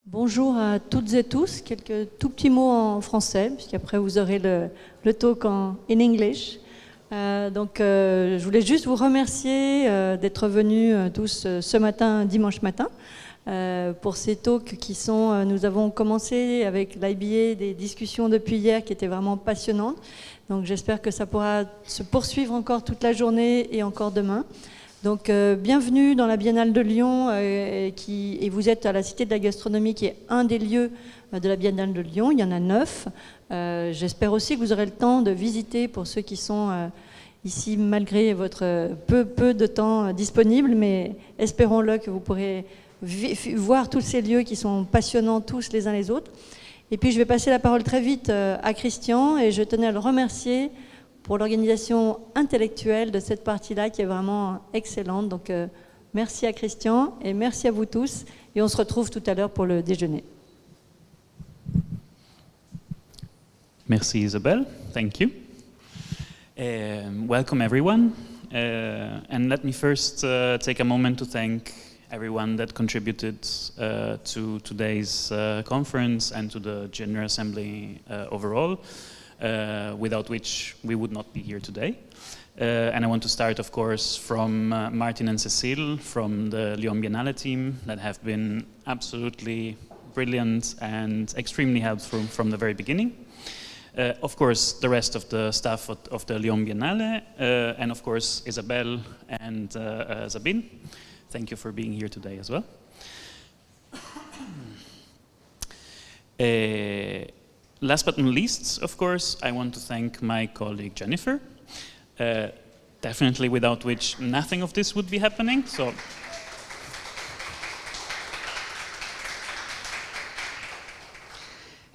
Bonjour à toutes et tous, quelques tout petits mots en français, puisqu'après vous aurez le talk en English. Je voulais juste vous remercier d'être venus tous ce matin, dimanche matin, pour ces talks qui sont... nous avons commencé avec l'IBA des discussions depuis hier qui étaient vraiment passionnantes. Donc j'espère que ça pourra se poursuivre encore toute la journée et encore demain. Donc bienvenue dans la Biennale de Lyon et vous êtes à la Cité de la Gastronomie qui est un des lieux de la Biennale de Lyon, il y en a 9. J'espère aussi que vous aurez le temps de visiter pour ceux qui sont ici malgré votre peu de temps disponible, mais espérons-le que vous pourrez voir tous ces lieux qui sont passionnants tous les uns les autres. Et puis je vais passer la parole très vite à Christian et je tenais à le remercier pour l'organisation intellectuelle de cette partie-là qui est vraiment excellente. Donc merci à Christian et merci à vous tous. Et on se retrouve tout à l'heure pour le déjeuner. Merci Isabelle, thank you. Welcome everyone. And let me first take a moment to thank everyone that contributed to today's conference and to the General Assembly overall. Without which we would not be here today. And I want to start, of course, from Martin and Cecile from the Lyon Biennale team that have been absolutely brilliant and extremely helpful from the very beginning. Of course, the rest of the staff of the Lyon Biennale, and of course, Isabelle and Sabine. Thank you for being here today as well. Last but not least, of course, I want to thank my colleague Jennifer, definitely without which nothing of this would be happening. So,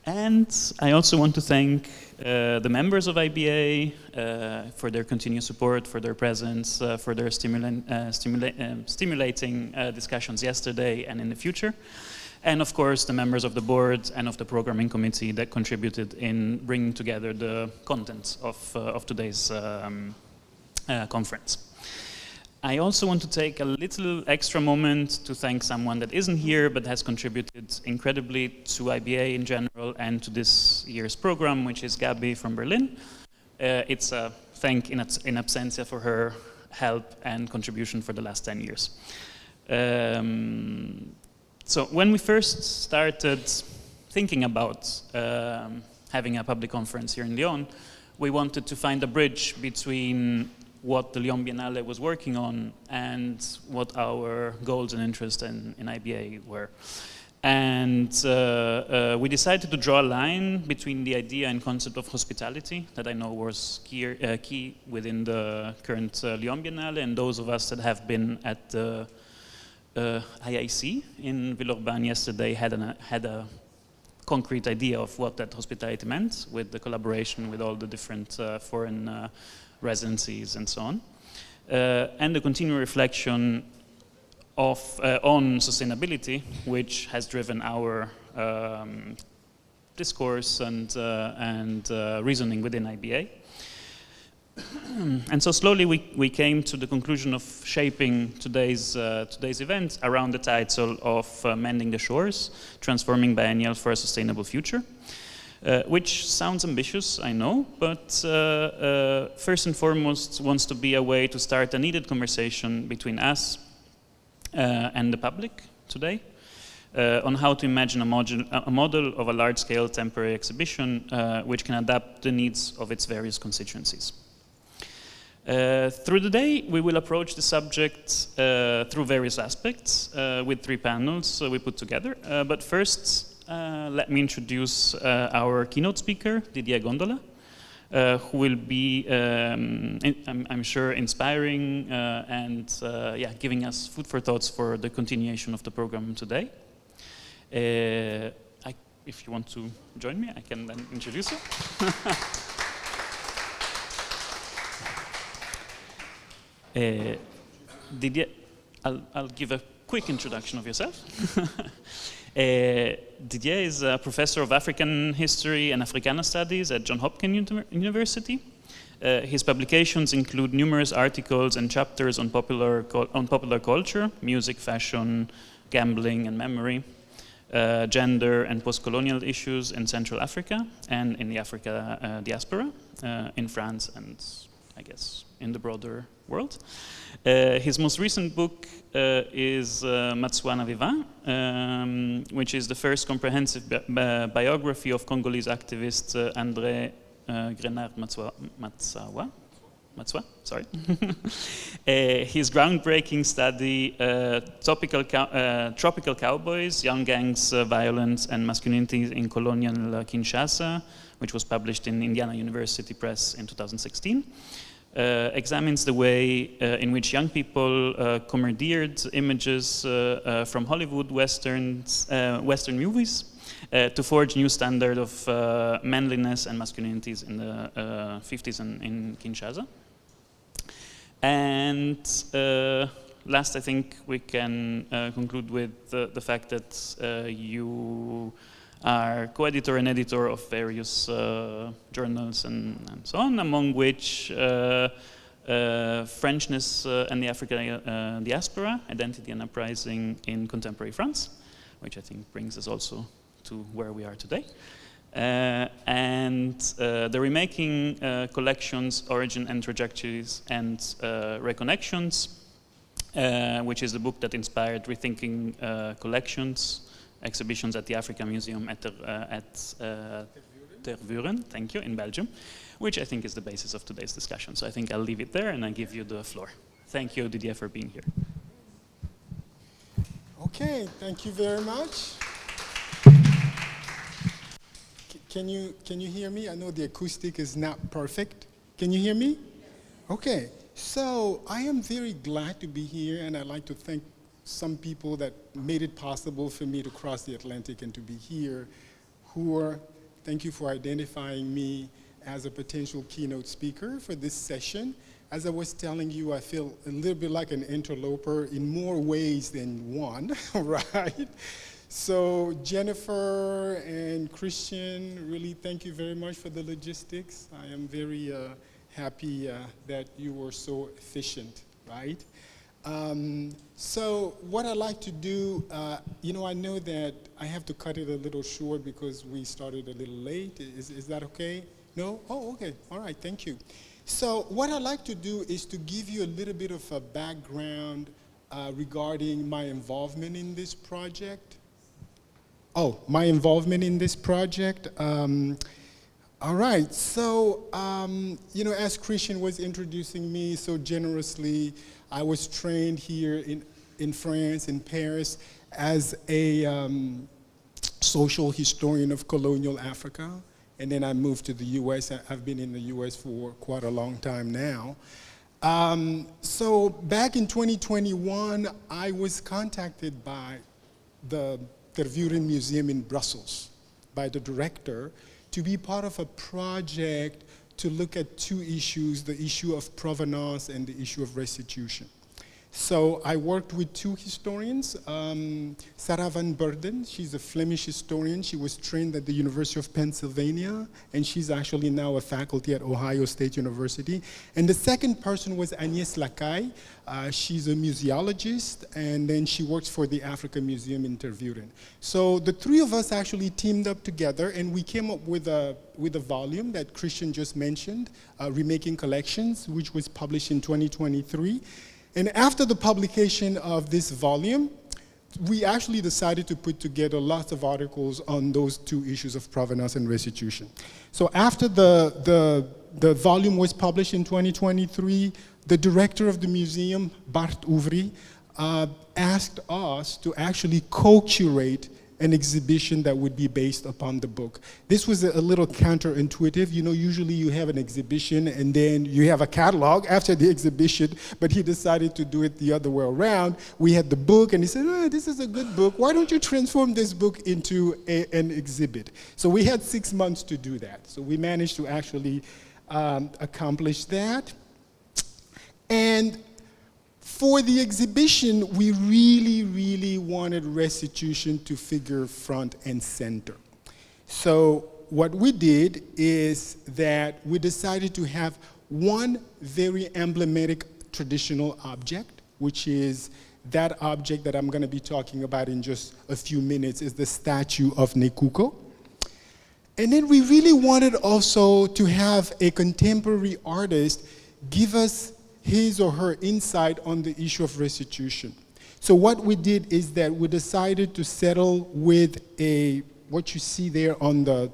and I also want to thank the members of IBA for their continued support, for their presence, for their stimulating discussions yesterday and in the future. And of course, the members of the board and of the programming committee that contributed in bringing together the content of today's conference. I also want to take a little extra moment to thank someone that isn't here but has contributed incredibly to IBA in general and to this year's program, which is Gabby from Berlin. It's a thank in absentia for her help and contribution for the last 10 years. So when we first started thinking about having a public conference here in Lyon, we wanted to find a bridge between what the Lyon Biennale was working on and what our goals and interests in IBA were. And we decided to draw a line between the idea and concept of hospitality that I know was key within the current Lyon Biennale, and those of us that have been at the IIC in Villeurbanne yesterday had a concrete idea of what that hospitality meant with the collaboration with all the different foreign residencies and so on. And the continued reflection on sustainability, which has driven our discourse and reasoning within IBA. And so slowly we came to the conclusion of shaping today's event around the title of Mending the Shores, Transforming Biennials for a Sustainable Future, which sounds ambitious, I know, but first and foremost wants to be a way to start a needed conversation between us and the public today on how to imagine a model of a large-scale temporary exhibition which can adapt the needs of its various constituencies. Through the day, we will approach the subject through various aspects with 3 panels we put together. But first, let me introduce our keynote speaker, Didier Gondola, who will be, I'm sure, inspiring and giving us food for thoughts for the continuation of the program today. If you want to join me, I can then introduce you. Didier, I'll give a quick introduction of yourself. Didier is a professor of African History and Africana Studies at John Hopkins University. His publications include numerous articles and chapters on popular culture, music, fashion, gambling, and memory. gender and post-colonial issues in Central Africa and in the Africa diaspora in France and, I guess, in the broader world. His most recent book is Matswana Vivant, which is the first comprehensive biography of Congolese activist André Grenard Matswa, sorry. His groundbreaking study, Tropical Cowboys, Young Gangs, Violence and Masculinity in Colonial Kinshasa, which was published in Indiana University Press in 2016, examines the way in which young people commandeered images from Hollywood Western movies to forge new standard of manliness and masculinities in the 50s in Kinshasa. And last, I think we can conclude with the fact that you are co-editor and editor of various journals and so on, among which Frenchness and the African Diaspora, Identity and Uprising in Contemporary France, which I think brings us also to where we are today. And the Remaking Collections, Origin and Trajectories and Reconnections, which is the book that inspired Rethinking Collections, exhibitions at the AfricaMuseum at Tervuren, thank you, in Belgium, which I think is the basis of today's discussion. So I think I'll leave it there and I give you the floor. Thank you, Didier, for being here. Okay, thank you very much. Can you hear me? I know the acoustic is not perfect. Can you hear me? Okay, so I am very glad to be here, and I'd like to thank some people that made it possible for me to cross the Atlantic and to be here, thank you for identifying me as a potential keynote speaker for this session. As I was telling you, I feel a little bit like an interloper in more ways than one, right? So Jennifer and Christian, really thank you very much for the logistics. I am very happy that you were so efficient, right? So what I like to do, I know that I have to cut it a little short because we started a little late. Is that okay? No? Oh, okay. All right, thank you. So what I like to do is to give you a little bit of a background regarding my involvement in this project. My involvement in this project. All right, so, as Christian was introducing me so generously, I was trained here in France, in Paris, as a social historian of colonial Africa. And then I moved to the US. I've been in the US for quite a long time now. So back in 2021, I was contacted by the Tervuren Museum in Brussels by the director to be part of a project to look at two issues, the issue of provenance and the issue of restitution. So I worked with two historians, Sarah van Burden, she's a Flemish historian. She was trained at the University of Pennsylvania, and she's actually now a faculty at Ohio State University. And the second person was Agnès Lacaille. She's a museologist, and then she works for the AfricaMuseum in Tervuren. So the three of us actually teamed up together, and we came up with a volume that Christian just mentioned, Remaking Collections, which was published in 2023. And after the publication of this volume, we actually decided to put together lots of articles on those two issues of provenance and restitution. So after the volume was published in 2023, the director of the museum, Bart Ouvry, asked us to actually co-curate an exhibition that would be based upon the book. This was a little counterintuitive. Usually you have an exhibition and then you have a catalog after the exhibition, but he decided to do it the other way around. We had the book and he said, this is a good book. Why don't you transform this book into an exhibit? So we had 6 months to do that. So we managed to actually accomplish that. And for the exhibition, we really, really wanted restitution to figure front and center. So what we did is that we decided to have one very emblematic traditional object, which is That object that I'm going to be talking about in just a few minutes is the statue of Nekuko. And then we really wanted also to have a contemporary artist give us his or her insight on the issue of restitution. So what we did is that we decided to settle with what you see there on the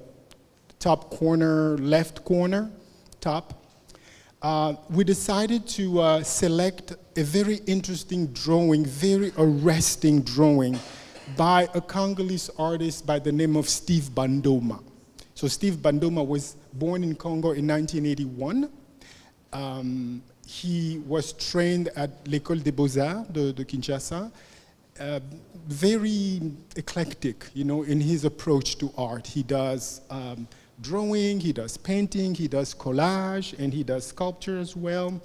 top corner, left corner, top. We decided to select a very interesting drawing, very arresting drawing by a Congolese artist by the name of Steve Bandoma. So Steve Bandoma was born in Congo in 1981. He was trained at l'École des Beaux-Arts de Kinshasa. Very eclectic, in his approach to art. He does drawing, he does painting, he does collage, and he does sculpture as well.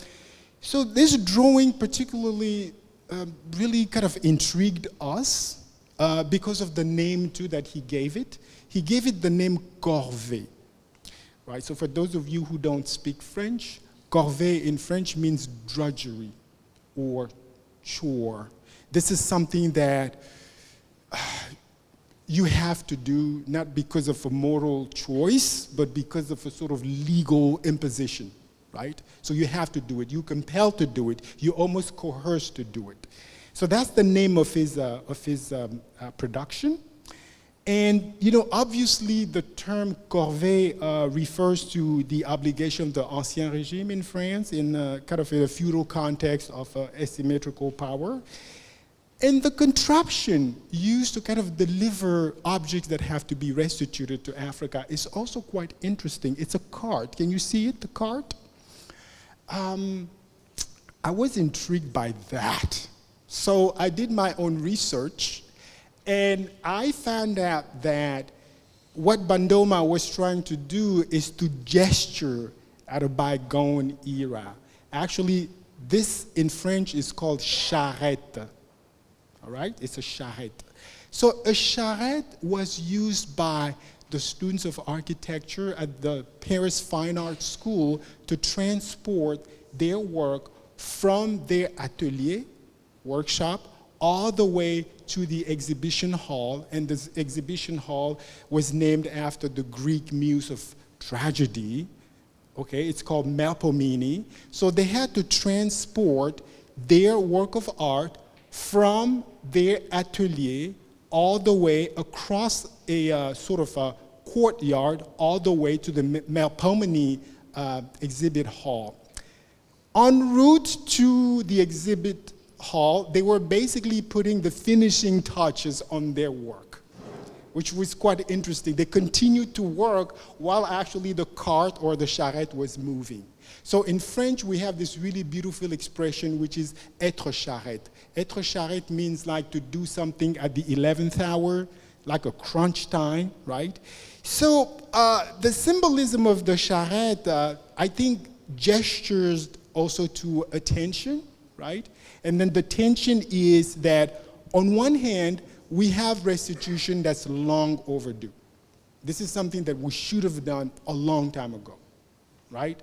So this drawing particularly really kind of intrigued us because of the name too that he gave it. He gave it the name corvée, right? So for those of you who don't speak French, corvée in French means drudgery or chore. This is something that you have to do, not because of a moral choice, but because of a sort of legal imposition, right? So you have to do it. You're compelled to do it. You're almost coerced to do it. So that's the name of his production. And, obviously the term corvée refers to the obligation of the Ancien Régime in France in kind of a feudal context of asymmetrical power. And the contraption used to kind of deliver objects that have to be restituted to Africa is also quite interesting. It's a cart. Can you see it, the cart? I was intrigued by that. So I did my own research, and I found out that what Bandoma was trying to do is to gesture at a bygone era. Actually, this in French is called charrette. All right, it's a charrette. So a charrette was used by the students of architecture at the Paris Fine Arts School to transport their work from their atelier, workshop, all the way to the exhibition hall. And this exhibition hall was named after the Greek muse of tragedy. Okay, it's called Melpomene. So they had to transport their work of art from their atelier all the way across a sort of a courtyard all the way to the Melpomene exhibit hall. En route to the exhibit hall, they were basically putting the finishing touches on their work, which was quite interesting. They continued to work while actually the cart or the charrette was moving. So in French, we have this really beautiful expression, which is être charrette. Être charrette means like to do something at the 11th hour, like a crunch time, right? So the symbolism of the charrette, I think, gestures also to attention, right? And then the tension is that on one hand, we have restitution that's long overdue. This is something that we should have done a long time ago, right?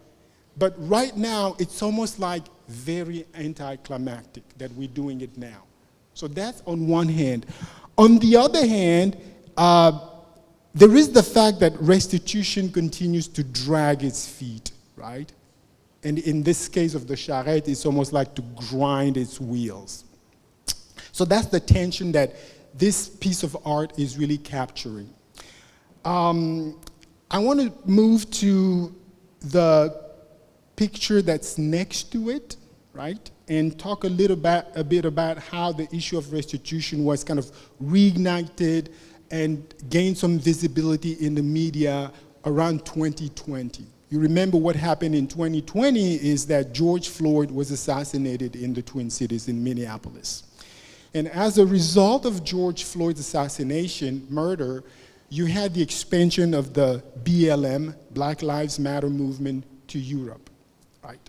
But right now, it's almost like very anticlimactic that we're doing it now. So that's on one hand. On the other hand, there is the fact that restitution continues to drag its feet, right? And in this case of the charrette, it's almost like to grind its wheels. So that's the tension that this piece of art is really capturing. I want to move to the picture that's next to it, right? And talk a bit about how the issue of restitution was kind of reignited and gained some visibility in the media around 2020. You remember what happened in 2020 is that George Floyd was assassinated in the Twin Cities in Minneapolis. And as a result of George Floyd's assassination, murder, you had the expansion of the BLM, Black Lives Matter movement, to Europe, right?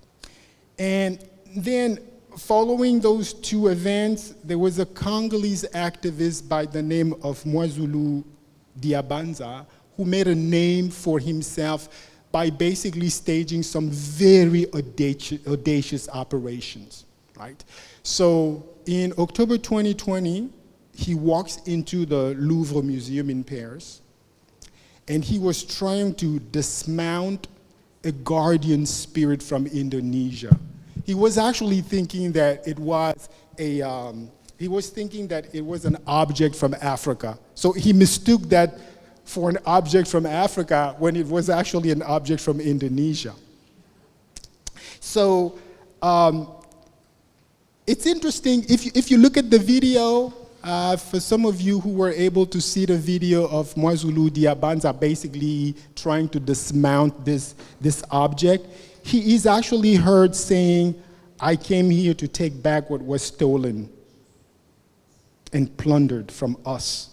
And then following those two events, there was a Congolese activist by the name of Mwazulu Diabanza who made a name for himself by basically staging some very audacious operations, right? So in October 2020, he walks into the Louvre Museum in Paris, and he was trying to dismount a guardian spirit from Indonesia. He was actually thinking that it was an object from Africa. So he mistook that for an object from Africa when it was actually an object from Indonesia. So it's interesting, if you look at the video, for some of you who were able to see the video of Mwazulu Diabanza basically trying to dismount this object, he is actually heard saying, "I came here to take back what was stolen and plundered from us,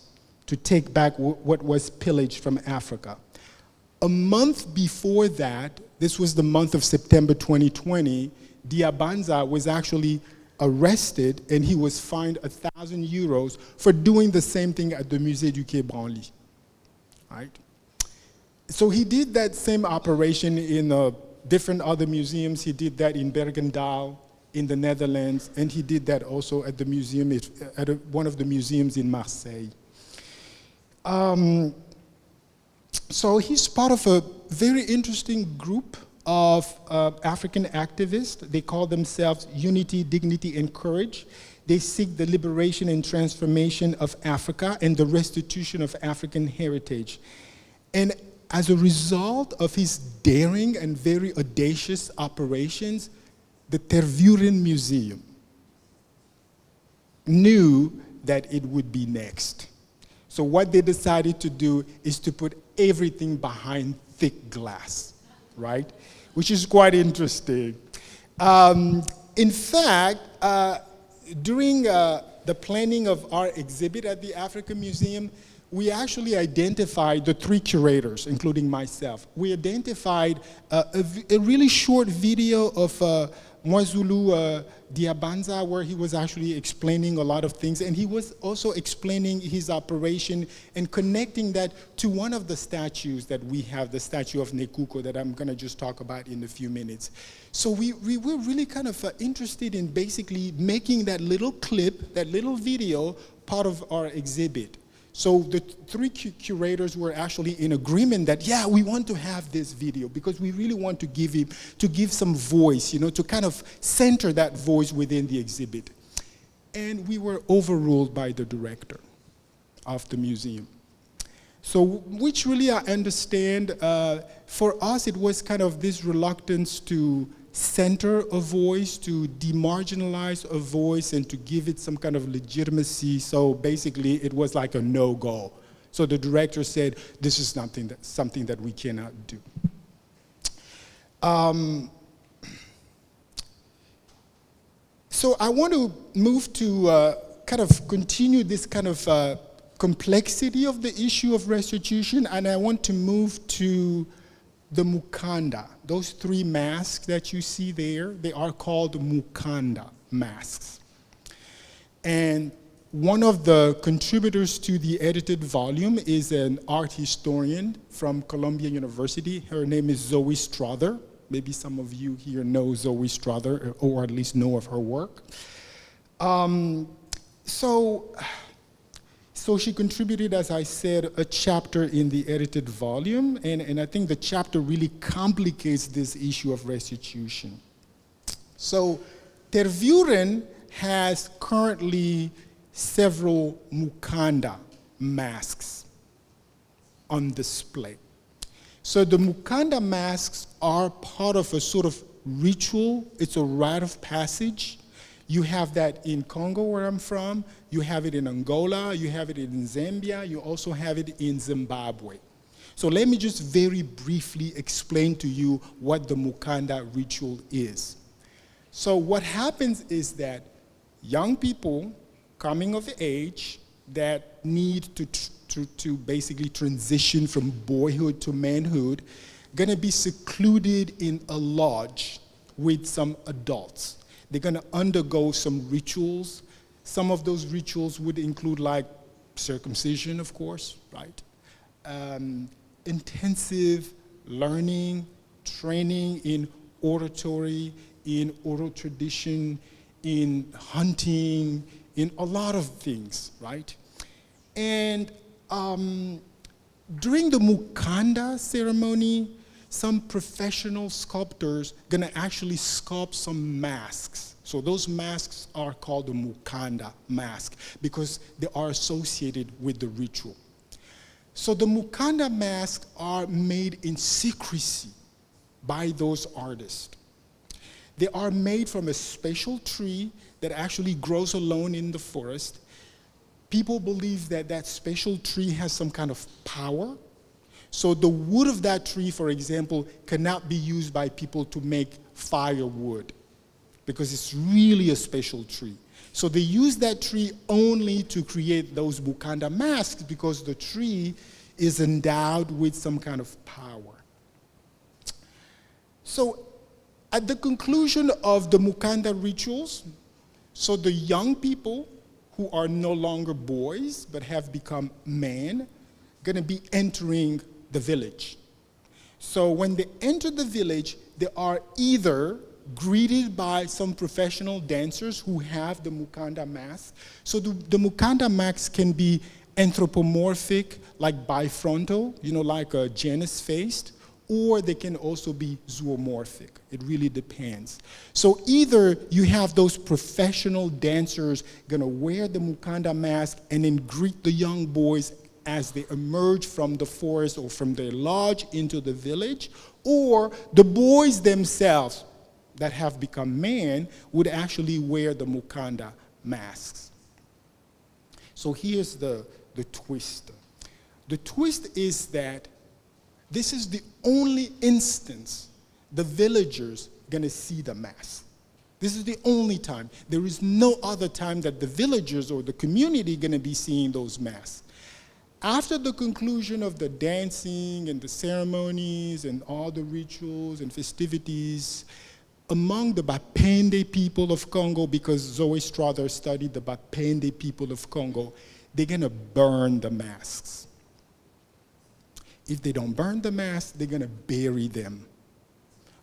to take back what was pillaged from Africa." A month before that, this was the month of September 2020, Diabanza was actually arrested and he was fined €1,000 for doing the same thing at the Musée du Quai Branly, right? So he did that same operation in different other museums. He did that in Bergendal, in the Netherlands, and he did that also at the museum, at one of the museums in Marseille. So he's part of a very interesting group of African activists. They call themselves Unity, Dignity, and Courage. They seek the liberation and transformation of Africa and the restitution of African heritage. And as a result of his daring and very audacious operations, the Tervuren Museum knew that it would be next. So what they decided to do is to put everything behind thick glass, right? Which is quite interesting. In fact, during the planning of our exhibit at the African Museum, we actually identified the 3 curators, including myself. We identified a really short video of Mwazulu Diabanza, where he was actually explaining a lot of things, and he was also explaining his operation and connecting that to one of the statues that we have, the statue of Nekuko, that I'm going to just talk about in a few minutes. So we were really kind of interested in basically making that little clip, that little video, part of our exhibit. So the 3 curators were actually in agreement that, yeah, we want to have this video because we really want to give some voice, you know, to kind of center that voice within the exhibit. And we were overruled by the director of the museum. So, which really I understand, for us it was kind of this reluctance to center a voice, to demarginalize a voice, and to give it some kind of legitimacy. So basically, it was like a no-go. So the director said, this is something that we cannot do. So I want to move to kind of continue this kind of complexity of the issue of restitution, and I want to move to the mukanda. Those 3 masks that you see there, they are called mukanda masks. And one of the contributors to the edited volume is an art historian from Columbia University. Her name is Zoe Strother. Maybe some of you here know Zoe Strother, or at least know of her work. So she contributed, as I said, a chapter in the edited volume, and I think the chapter really complicates this issue of restitution. So Tervuren has currently several mukanda masks on display. So the mukanda masks are part of a sort of ritual. It's a rite of passage. You have that in Congo, where I'm from. You have it in Angola. You have it in Zambia. You also have it in Zimbabwe. So let me just very briefly explain to you what the mukanda ritual is. So what happens is that young people coming of age that need to basically transition from boyhood to manhood, gonna be secluded in a lodge with some adults. They're going to undergo some rituals. Some of those rituals would include like circumcision, of course, right? Intensive learning, training in oratory, in oral tradition, in hunting, in a lot of things, right? And during the Mukanda ceremony, some professional sculptors gonna actually sculpt some masks. So those masks are called the Mukanda mask because they are associated with the ritual. So the Mukanda masks are made in secrecy by those artists. They are made from a special tree that actually grows alone in the forest. People believe that that special tree has some kind of power. So the wood of that tree, for example, cannot be used by people to make firewood because it's really a special tree. So they use that tree only to create those Mukanda masks because the tree is endowed with some kind of power. So at the conclusion of the Mukanda rituals, so the young people who are no longer boys but have become men, gonna be entering the village. So when they enter the village, they are either greeted by some professional dancers who have the Mukanda mask. So the Mukanda mask can be anthropomorphic, like bifrontal, like a Janus-faced, or they can also be zoomorphic. It really depends. So either you have those professional dancers gonna wear the Mukanda mask and then greet the young boys as they emerge from the forest or from their lodge into the village, or the boys themselves that have become men would actually wear the Mukanda masks. So here's the twist. The twist is that this is the only instance the villagers gonna see the mask. This is the only time. There is no other time that the villagers or the community gonna be seeing those masks. After the conclusion of the dancing and the ceremonies and all the rituals and festivities, among the Bapende people of Congo, because Zoe Strother studied the Bapende people of Congo, they're gonna burn the masks. If they don't burn the masks, they're gonna bury them,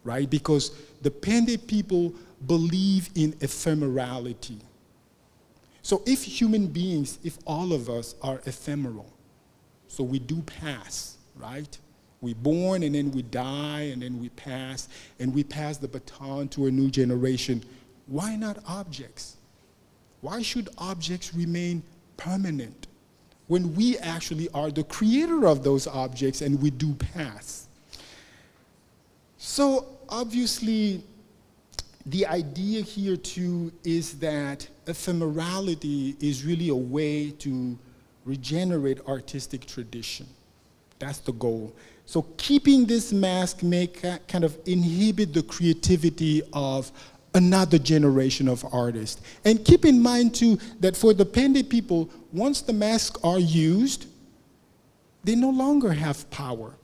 right? Because the Pende people believe in ephemerality. So if human beings, if all of us are ephemeral, so we do pass, right? We're born and then we die and then we pass the baton to a new generation. Why not objects? Why should objects remain permanent when we actually are the creator of those objects and we do pass? So obviously, the idea here too is that ephemerality is really a way to regenerate artistic tradition. That's the goal. So keeping this mask may kind of inhibit the creativity of another generation of artists. And keep in mind too that for the Pende people, once the masks are used, they no longer have power.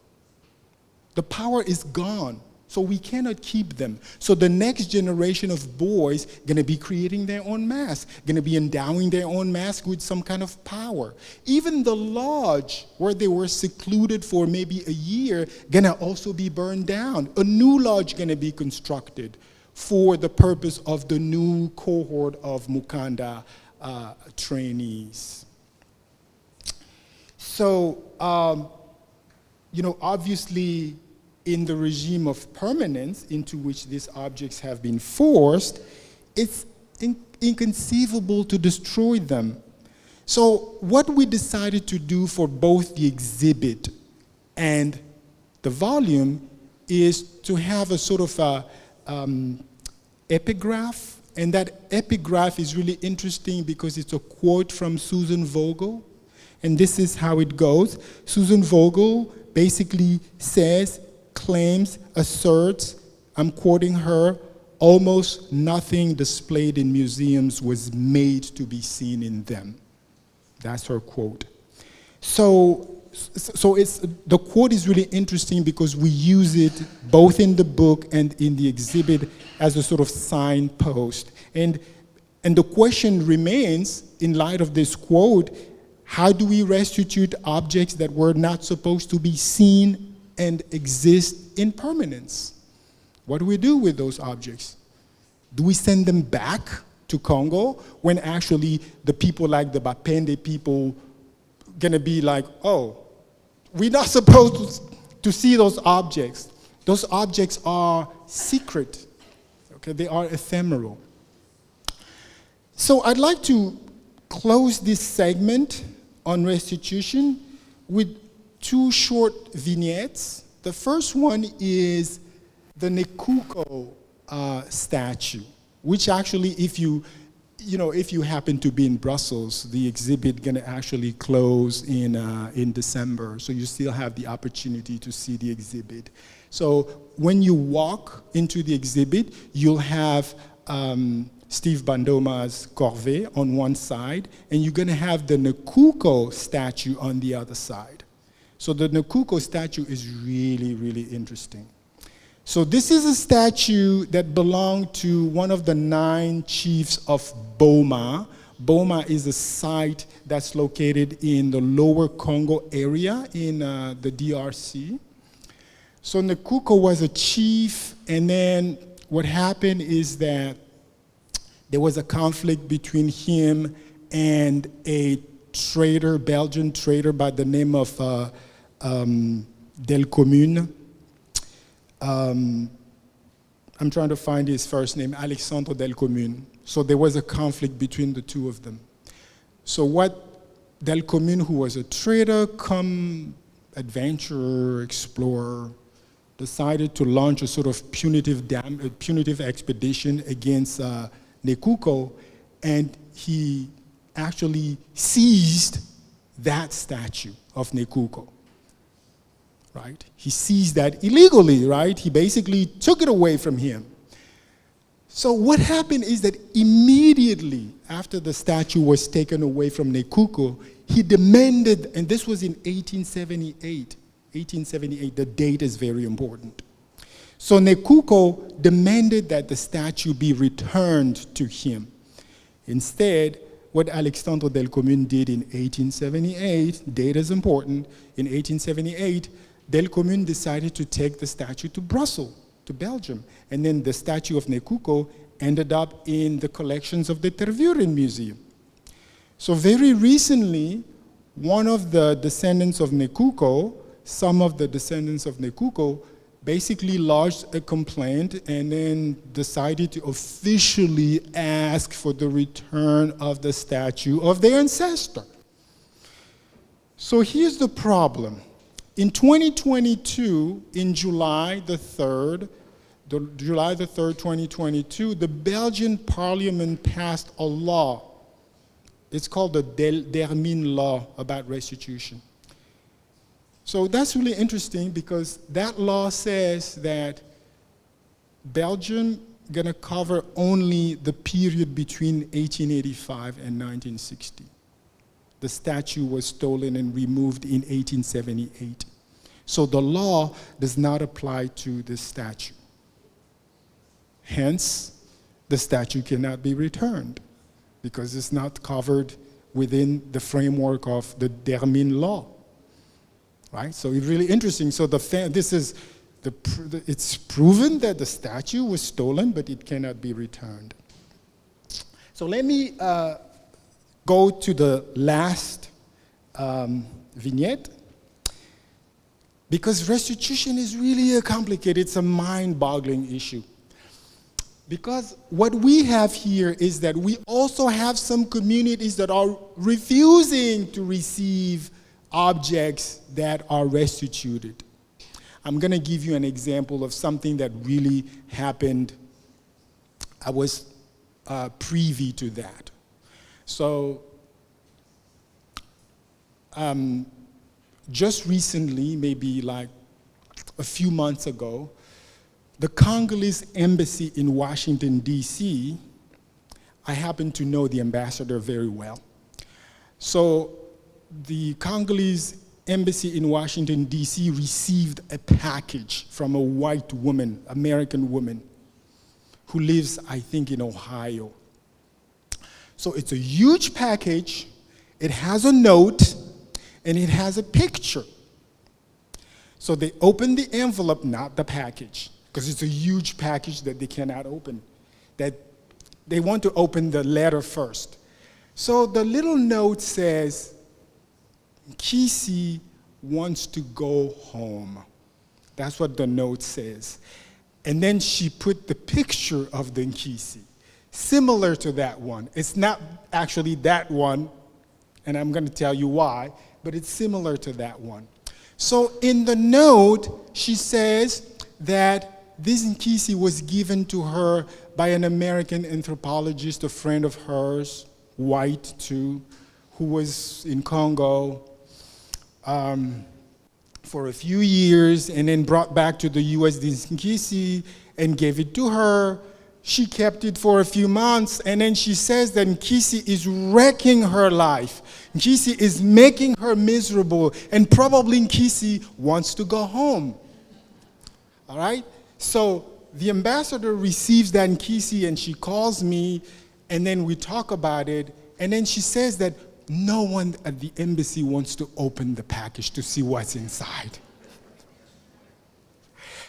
The power is gone. So we cannot keep them. So the next generation of boys gonna be creating their own mask, gonna be endowing their own mask with some kind of power. Even the lodge where they were secluded for maybe a year gonna also be burned down. A new lodge gonna be constructed for the purpose of the new cohort of Mukanda trainees. So, obviously, in the regime of permanence into which these objects have been forced, it's inconceivable to destroy them. So what we decided to do for both the exhibit and the volume is to have a sort of a, epigraph, and that epigraph is really interesting because it's a quote from Susan Vogel, and this is how it goes. Susan Vogel basically says, claims, asserts, I'm quoting her, almost nothing displayed in museums was made to be seen in them. That's her quote. So the quote is really interesting because we use it both in the book and in the exhibit as a sort of signpost. And the question remains, in light of this quote, how do we restitute objects that were not supposed to be seen and exist in permanence? What do we do with those objects? Do we send them back to Congo, when actually the people like the Bapende people gonna be like, oh, we're not supposed to see those objects. Those objects are secret, okay? They are ephemeral. So I'd like to close this segment on restitution with two short vignettes. The first one is the Nekuko statue, which actually, if you happen to be in Brussels, the exhibit gonna actually close in December, so you still have the opportunity to see the exhibit. So when you walk into the exhibit, you'll have Steve Bandoma's corvée on one side, and you're gonna have the Nekuko statue on the other side. So the Nekuko statue is really, really interesting. So this is a statue that belonged to one of the 9 chiefs of Boma. Boma is a site that's located in the lower Congo area in the DRC. So Nekuko was a chief, and then what happened is that there was a conflict between him and a trader, Belgian trader by the name of Delcommune. I'm trying to find his first name, Alexandre Delcommune. So there was a conflict between the two of them. So what Delcommune, who was a trader, adventurer, explorer, decided to launch a sort of punitive expedition against Nekuko, and he actually seized that statue of Nekuko. Right? He seized that illegally, right? He basically took it away from him. So what happened is that immediately after the statue was taken away from Nekuko, he demanded, and this was in 1878, the date is very important. So Nekuko demanded that the statue be returned to him. Instead, what Alexandre Delcommune did in 1878, date is important, in 1878, Delcommune decided to take the statue to Brussels, to Belgium. And then the statue of Nekuko ended up in the collections of the Tervuren Museum. So very recently, one of the descendants of Nekuko, some of the descendants of Nekuko, basically lodged a complaint and then decided to officially ask for the return of the statue of their ancestor. So here's the problem. In 2022, in July the 3rd, 2022, the Belgian parliament passed a law. It's called the Dermine law about restitution. So that's really interesting because that law says that Belgium gonna cover only the period between 1885 and 1960. The statue was stolen and removed in 1878. So the law does not apply to this statue. Hence, the statue cannot be returned because it's not covered within the framework of the Dermine law. Right? So it's really interesting. So it's proven that the statue was stolen, but it cannot be returned. So let me go to the last vignette, because restitution is really a complicated, it's a mind-boggling issue. Because what we have here is that we also have some communities that are refusing to receive objects that are restituted. I'm going to give you an example of something that really happened. I was privy to that. So just recently, maybe like a few months ago, the Congolese embassy in Washington, D.C., I happen to know the ambassador very well. So the Congolese embassy in Washington, D.C. received a package from a white woman, American woman, who lives, I think, in Ohio. So it's a huge package, it has a note, and it has a picture. So they open the envelope, not the package, because it's a huge package that they cannot open. That They want to open the letter first. So the little note says, Nkisi wants to go home. That's what the note says. And then she put the picture of the Nkisi, similar to that one. It's not actually that one, and I'm going to tell you why, but it's similar to that one. So in the note, she says that this Nkisi was given to her by an American anthropologist, a friend of hers, white too, who was in Congo for a few years and then brought back to the US this Nkisi and gave it to her. She kept it for a few months, and then she says that Nkisi is wrecking her life. Nkisi is making her miserable, and probably Nkisi wants to go home. All right? So the ambassador receives that Nkisi, and she calls me, and then we talk about it, and then she says that no one at the embassy wants to open the package to see what's inside.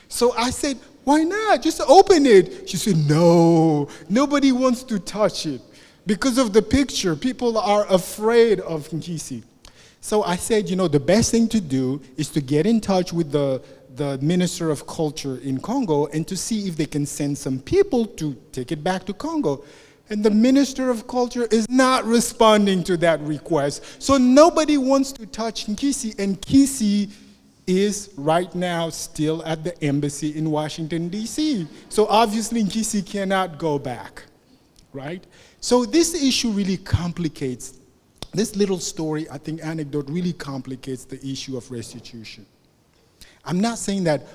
So I said, why not? Just open it. She said, no, nobody wants to touch it. Because of the picture, people are afraid of Nkisi. So I said, the best thing to do is to get in touch with the Minister of Culture in Congo and to see if they can send some people to take it back to Congo. And the Minister of Culture is not responding to that request. So nobody wants to touch Nkisi, and Nkisi is right now still at the embassy in Washington, D.C. So obviously Nkisi cannot go back, right? So this issue really complicates, this little story, I think anecdote, really complicates the issue of restitution. I'm not saying that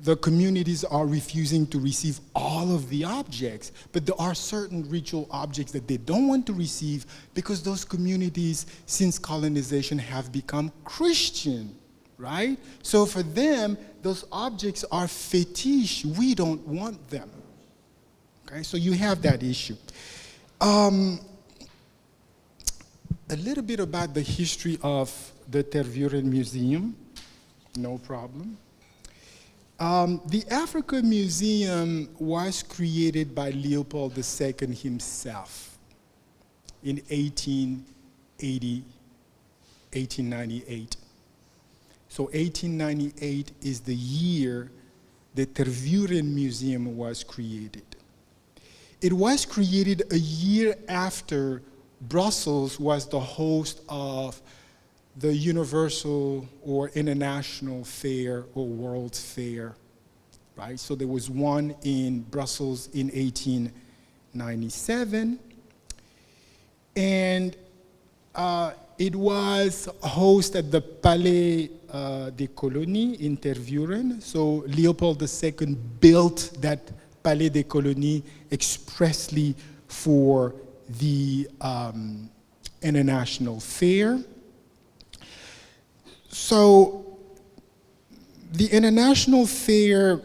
the communities are refusing to receive all of the objects, but there are certain ritual objects that they don't want to receive because those communities, since colonization, have become Christian, right? So for them, those objects are fetish. We don't want them. Okay, so you have that issue. A little bit about the history of the Tervuren Museum. No problem. The Africa Museum was created by Leopold II himself in 1898. So 1898 is the year the Tervuren Museum was created. It was created a year after Brussels was the host of the Universal or International Fair or World's Fair, right? So there was one in Brussels in 1897, and it was hosted at the Palais des Colonies in Tervuren. So Leopold II built that Palais des Colonies expressly for the International Fair. So the International Fair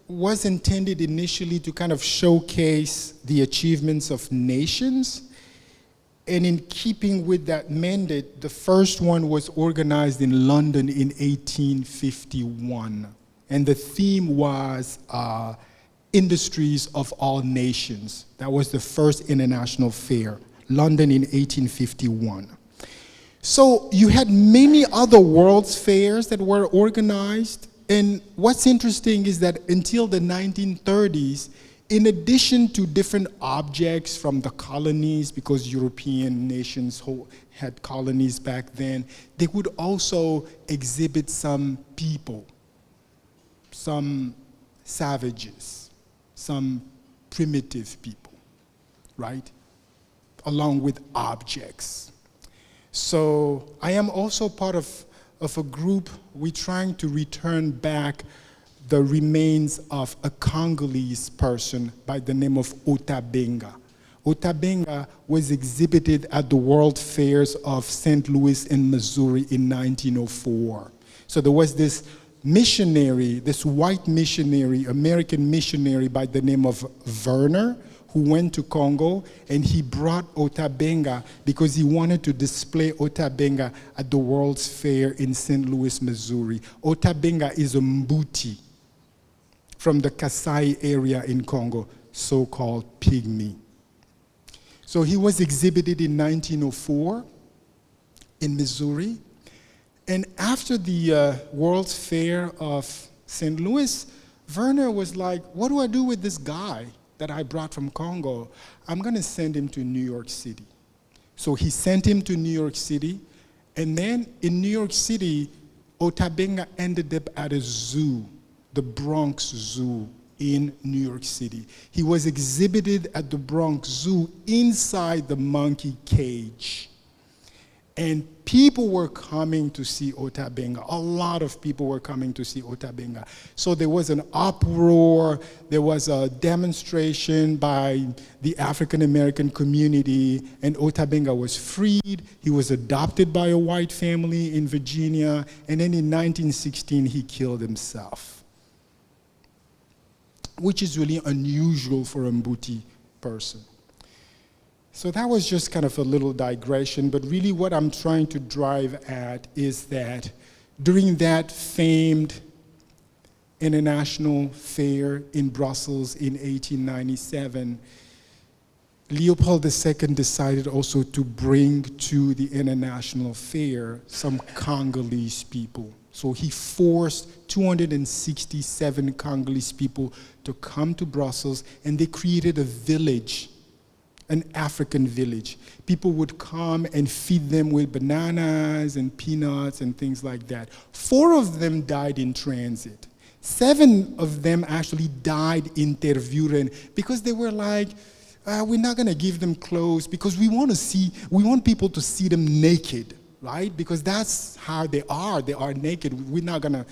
was intended initially to kind of showcase the achievements of nations. And in keeping with that mandate, the first one was organized in London in 1851. And the theme was industries of all nations. That was the first international fair, London in 1851. So you had many other world's fairs that were organized, and what's interesting is that until the 1930s, in addition to different objects from the colonies, because European nations had colonies back then, they would also exhibit some people, some savages, some primitive people, right? Along with objects. So I am also part of a group. We're trying to return back the remains of a Congolese person by the name of Otabenga. Otabenga was exhibited at the World Fairs of St. Louis and Missouri in 1904. So there was this missionary, this white missionary, American missionary by the name of Werner, who went to Congo, and he brought Otabenga because he wanted to display Otabenga at the World's Fair in St. Louis, Missouri. Otabenga is a Mbuti from the Kasai area in Congo, so-called pygmy, So he was exhibited in 1904 in Missouri. And after the World's Fair of St. Louis, Werner was like, what do I do with this guy that I brought from Congo? I'm going to send him to New York City. So he sent him to New York City. And then in New York City, Otabenga ended up at a zoo, the Bronx Zoo in New York City. He was exhibited at the Bronx Zoo inside the monkey cage. And people were coming to see Otabenga. A lot of people were coming to see Otabenga. So there was an uproar. There was a demonstration by the African American community, and Otabenga was freed. He was adopted by a white family in Virginia, and then in 1916 he killed himself, which is really unusual for a Mbuti person. So that was just kind of a little digression, but really what I'm trying to drive at is that during that famed international fair in Brussels in 1897, Leopold II decided also to bring to the international fair some Congolese people. So he forced 267 Congolese people to come to Brussels, and they created a village, an African village. People would come and feed them with bananas and peanuts and things like that. 4 of them died in transit. 7 of them actually died in Tervuren because they were like, we're not gonna give them clothes because we want people to see them naked, right? Because that's how they are naked. We're not gonna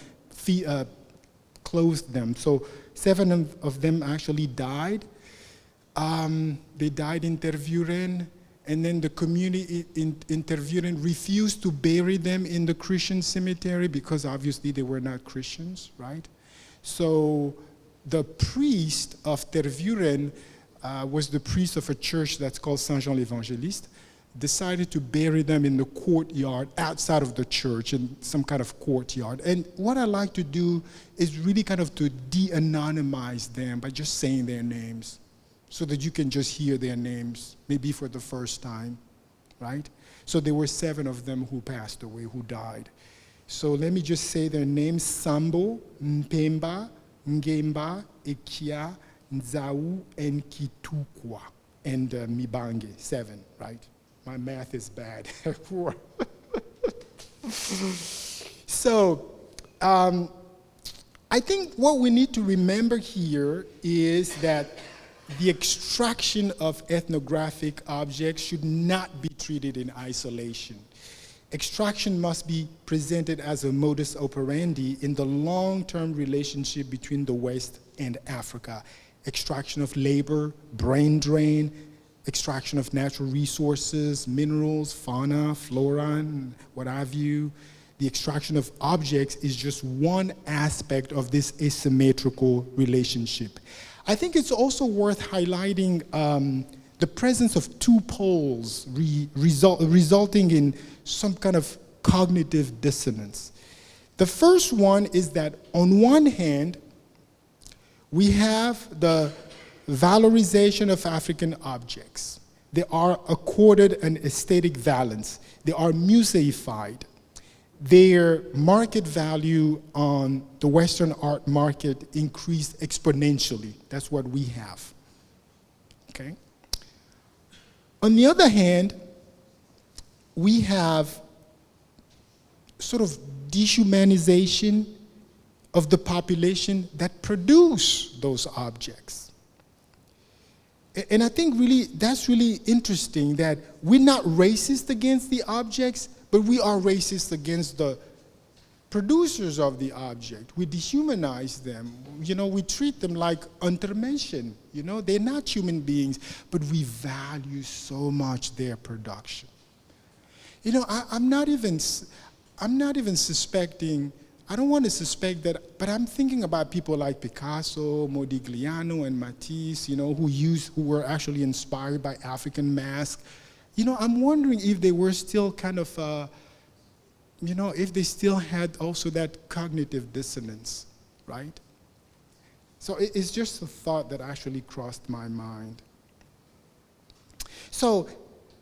clothe them. So 7 of them actually died. They died in Tervuren, and then the community in Tervuren refused to bury them in the Christian cemetery because obviously they were not Christians, right? So the priest of Tervuren was the priest of a church that's called Saint Jean l'Evangeliste, decided to bury them in the courtyard outside of the church, in some kind of courtyard. And what I like to do is really kind of to de-anonymize them by just saying their names, so that you can just hear their names, maybe for the first time, right? So there were 7 of them who passed away, who died. So let me just say their names: Sambo, Mpemba, Ngemba, Ekia, Nzau, and Kitukwa, and Mibange, 7, right? My math is bad. So I think what we need to remember here is that the extraction of ethnographic objects should not be treated in isolation. Extraction must be presented as a modus operandi in the long-term relationship between the West and Africa. Extraction of labor, brain drain, extraction of natural resources, minerals, fauna, flora, and what have you. The extraction of objects is just one aspect of this asymmetrical relationship. I think it's also worth highlighting the presence of 2 poles resulting in some kind of cognitive dissonance. The first one is that on one hand, we have the valorization of African objects. They are accorded an aesthetic valence. They are museified. Their market value on the Western art market increased exponentially. That's what we have, okay? On the other hand, we have sort of dehumanization of the population that produce those objects. And I think really, that's really interesting that we're not racist against the objects, but we are racist against the producers of the object. We dehumanize them. You know, we treat them like Untermenschen. You know, they're not human beings, but we value so much their production. You know, I'm not even suspecting, I don't want to suspect that, but I'm thinking about people like Picasso, Modigliano, and Matisse, you know, who were actually inspired by African masks. You know, I'm wondering if they were still kind of, you know, if they still had also that cognitive dissonance, right? So it's just a thought that actually crossed my mind. So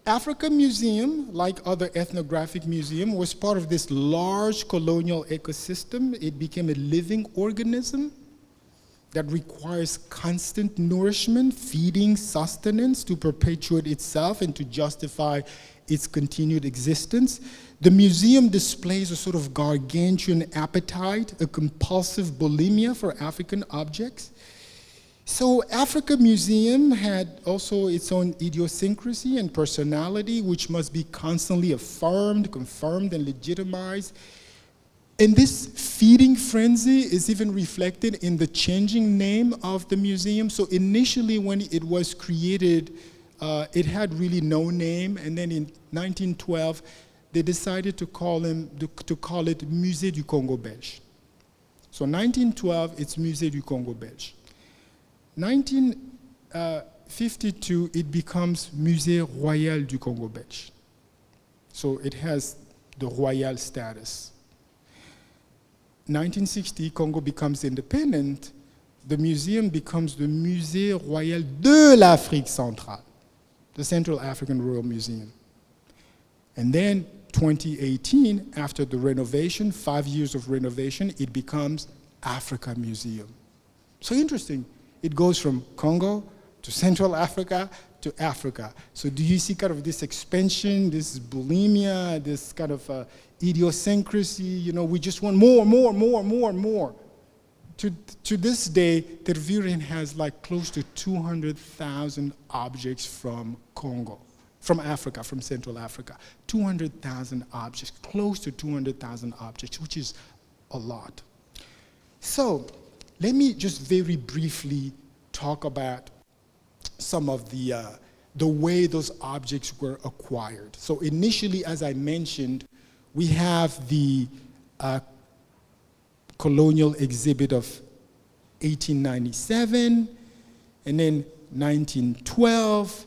Africa Museum, like other ethnographic museums, was part of this large colonial ecosystem. It became a living organism that requires constant nourishment, feeding, sustenance to perpetuate itself and to justify its continued existence. The museum displays a sort of gargantuan appetite, a compulsive bulimia for African objects. So Africa Museum had also its own idiosyncrasy and personality, which must be constantly affirmed, confirmed, and legitimized. And this feeding frenzy is even reflected in the changing name of the museum. So initially when it was created, it had really no name, and then in 1912, they decided to call it Musée du Congo Belge. So 1912, it's Musée du Congo Belge. 1952, it becomes Musée Royal du Congo Belge. So it has the royal status. 1960, Congo becomes independent. The museum becomes the Musée Royal de l'Afrique Centrale, the Central African Royal Museum. And then 2018, after the renovation, 5 years of renovation, it becomes Africa Museum. So interesting. It goes from Congo to Central Africa to Africa. So do you see kind of this expansion, this bulimia, this kind of idiosyncrasy? You know, we just want more. To this day, Tervuren has like close to 200,000 objects from Congo, from Africa, from Central Africa. 200,000 objects, close to 200,000 objects, which is a lot. So let me just very briefly talk about some of the way those objects were acquired. So initially, as I mentioned, we have the colonial exhibit of 1897, and then 1912.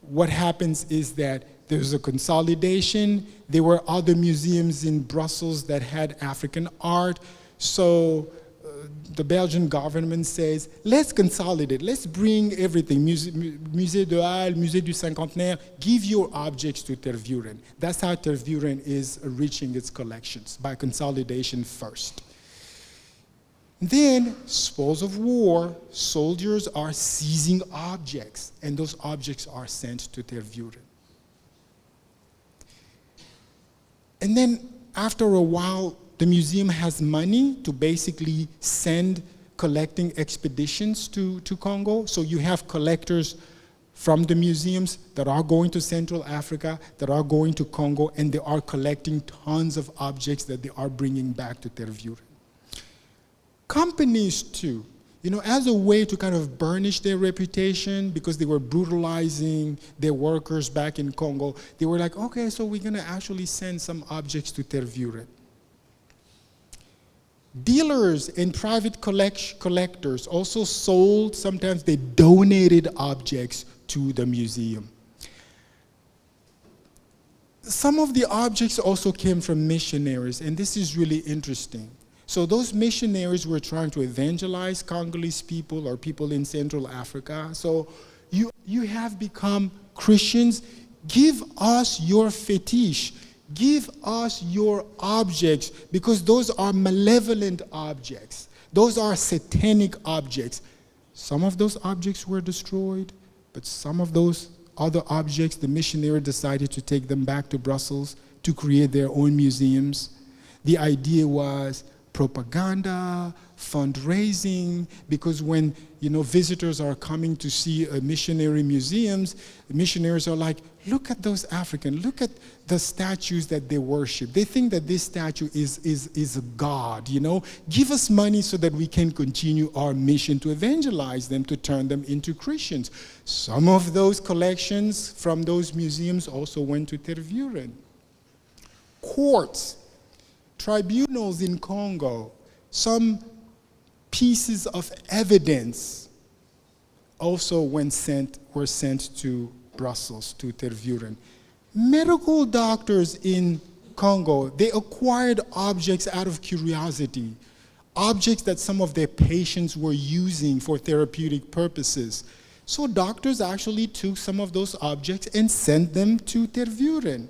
What happens is that there's a consolidation. There were other museums in Brussels that had African art, so the Belgian government says, let's consolidate, let's bring everything, Musée de Halle, Musée du Cinquantenaire, give your objects to Tervuren. That's how Tervuren is enriching its collections, by consolidation first. Then, spoils of war, soldiers are seizing objects, and those objects are sent to Tervuren. And then, after a while, the museum has money to basically send collecting expeditions to Congo. So you have collectors from the museums that are going to Central Africa, that are going to Congo, and they are collecting tons of objects that they are bringing back to Tervuren. Companies too, you know, as a way to kind of burnish their reputation because they were brutalizing their workers back in Congo, they were like, okay, so we're gonna actually send some objects to Tervuren. Dealers and private collectors also sold, sometimes they donated objects to the museum. Some of the objects also came from missionaries, and this is really interesting. So those missionaries were trying to evangelize Congolese people or people in Central Africa. So you have become Christians. Give us your fetish. Give us your objects, because those are malevolent objects. Those are satanic objects. Some of those objects were destroyed, but some of those other objects, the missionary decided to take them back to Brussels to create their own museums. The idea was propaganda, fundraising, because when visitors are coming to see missionary museums, missionaries are like, look at those Africans, look at the statues that they worship. They think that this statue is a god, Give us money so that we can continue our mission to evangelize them, to turn them into Christians. Some of those collections from those museums also went to Tervuren. Courts, tribunals in Congo, some pieces of evidence also were sent to Brussels, to Tervuren. Medical doctors in Congo, they acquired objects out of curiosity, objects that some of their patients were using for therapeutic purposes. So doctors actually took some of those objects and sent them to Tervuren.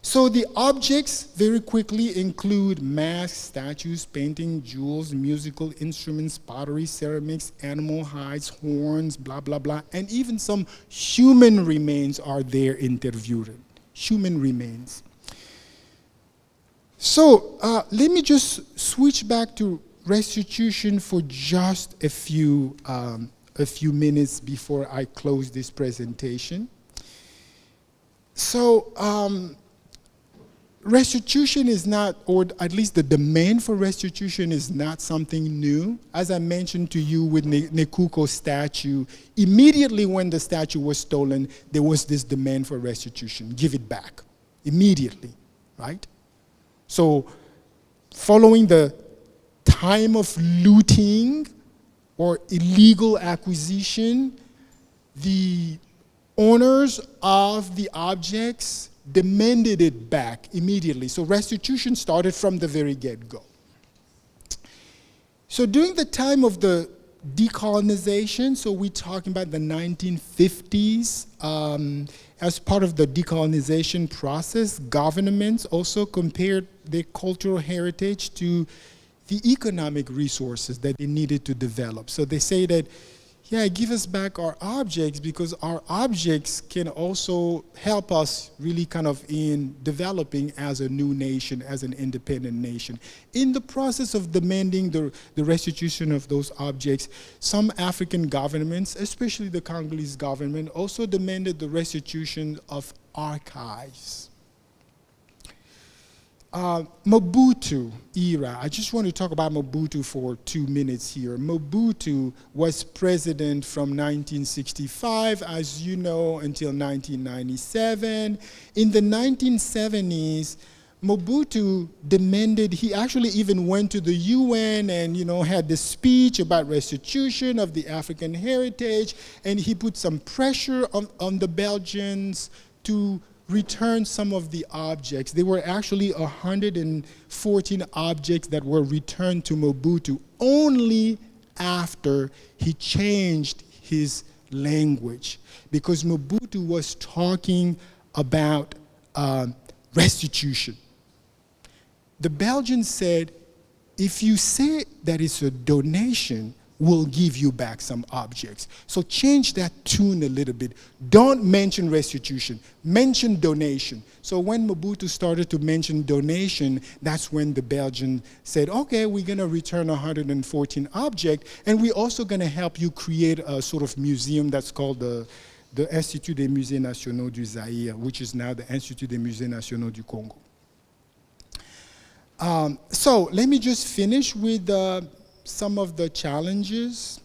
So the objects very quickly include masks, statues, painting, jewels, musical instruments, pottery, ceramics, animal hides, horns, blah, blah, blah. And even some human remains are there in Tervuren. Human remains. So let me just switch back to restitution for just a few minutes before I close this presentation. So restitution is not, or at least the demand for restitution is not something new. As I mentioned to you with Nekuko's statue, immediately when the statue was stolen, there was this demand for restitution. Give it back, immediately, right? So following the time of looting or illegal acquisition, the owners of the objects demanded it back immediately. So restitution started from the very get-go. So during the time of the decolonization, so we're talking about the 1950s, as part of the decolonization process, governments also compared their cultural heritage to the economic resources that they needed to develop. So they say that, yeah, give us back our objects because our objects can also help us really kind of in developing as a new nation, as an independent nation. In the process of demanding the restitution of those objects, some African governments, especially the Congolese government, also demanded the restitution of archives. Mobutu era. I just want to talk about Mobutu for 2 minutes here. Mobutu was president from 1965, as you know, until 1997. In the 1970s, Mobutu demanded, he actually even went to the UN and, you know, had this speech about restitution of the African heritage, and he put some pressure on the Belgians to return some of the objects. There were actually 114 objects that were returned to Mobutu only after he changed his language, because Mobutu was talking about restitution. The Belgians said, if you say that it's a donation, we'll give you back some objects. So change that tune a little bit. Don't mention restitution, mention donation. So when Mobutu started to mention donation, that's when the Belgians said, okay, we're gonna return 114 objects, and we're also gonna help you create a sort of museum that's called the Institut des Musées Nationaux du Zaïre, which is now the Institut des Musées Nationaux du Congo. So let me just finish with some of the challenges.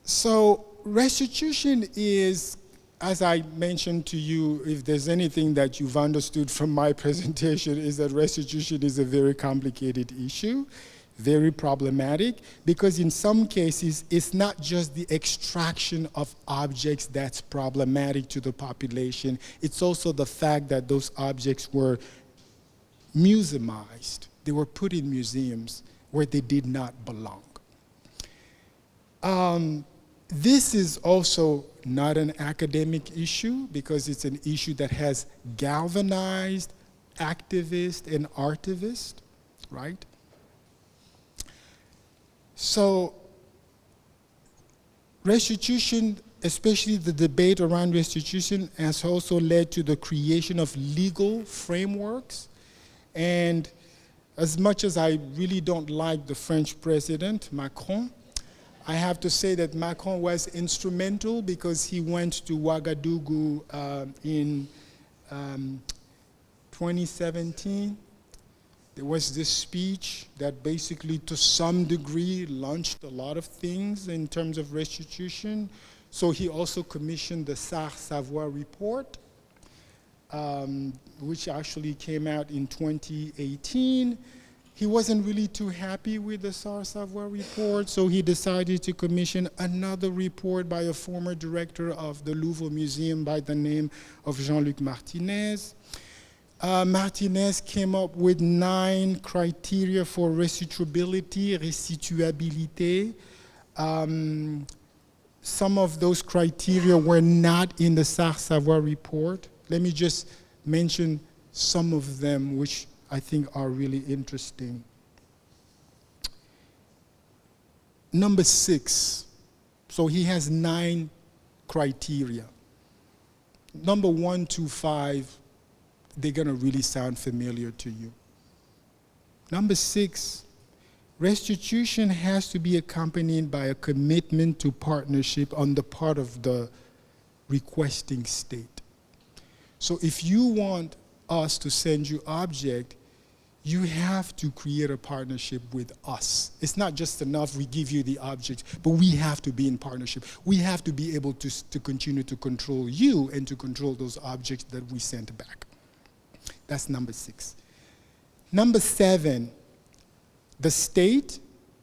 So restitution is, as I mentioned to you, if there's anything that you've understood from my presentation, is that restitution is a very complicated issue, very problematic, because in some cases, it's not just the extraction of objects that's problematic to the population, it's also the fact that those objects were museumized. They were put in museums where they did not belong. This is also not an academic issue because it's an issue that has galvanized activists and archivists, right? So restitution, especially the debate around restitution, has also led to the creation of legal frameworks. And as much as I really don't like the French president, Macron, I have to say that Macron was instrumental because he went to Ouagadougou in 2017. There was this speech that basically, to some degree, launched a lot of things in terms of restitution. So he also commissioned the Savoie report, which actually came out in 2018. He wasn't really too happy with the Savoie report, so he decided to commission another report by a former director of the Louvre Museum by the name of Jean-Luc Martinez. Martinez came up with 9 criteria for restituability, restituabilité. Some of those criteria were not in the Sarre-Savoie report. Let me just mention some of them which I think are really interesting. Number 6, so he has 9 criteria. Number 1 to 5, they're gonna really sound familiar to you. Number 6, restitution has to be accompanied by a commitment to partnership on the part of the requesting state. So if you want us to send you object, you have to create a partnership with us. It's not just enough we give you the object, but we have to be in partnership. We have to be able to continue to control you and to control those objects that we sent back. That's number 6. Number 7, the state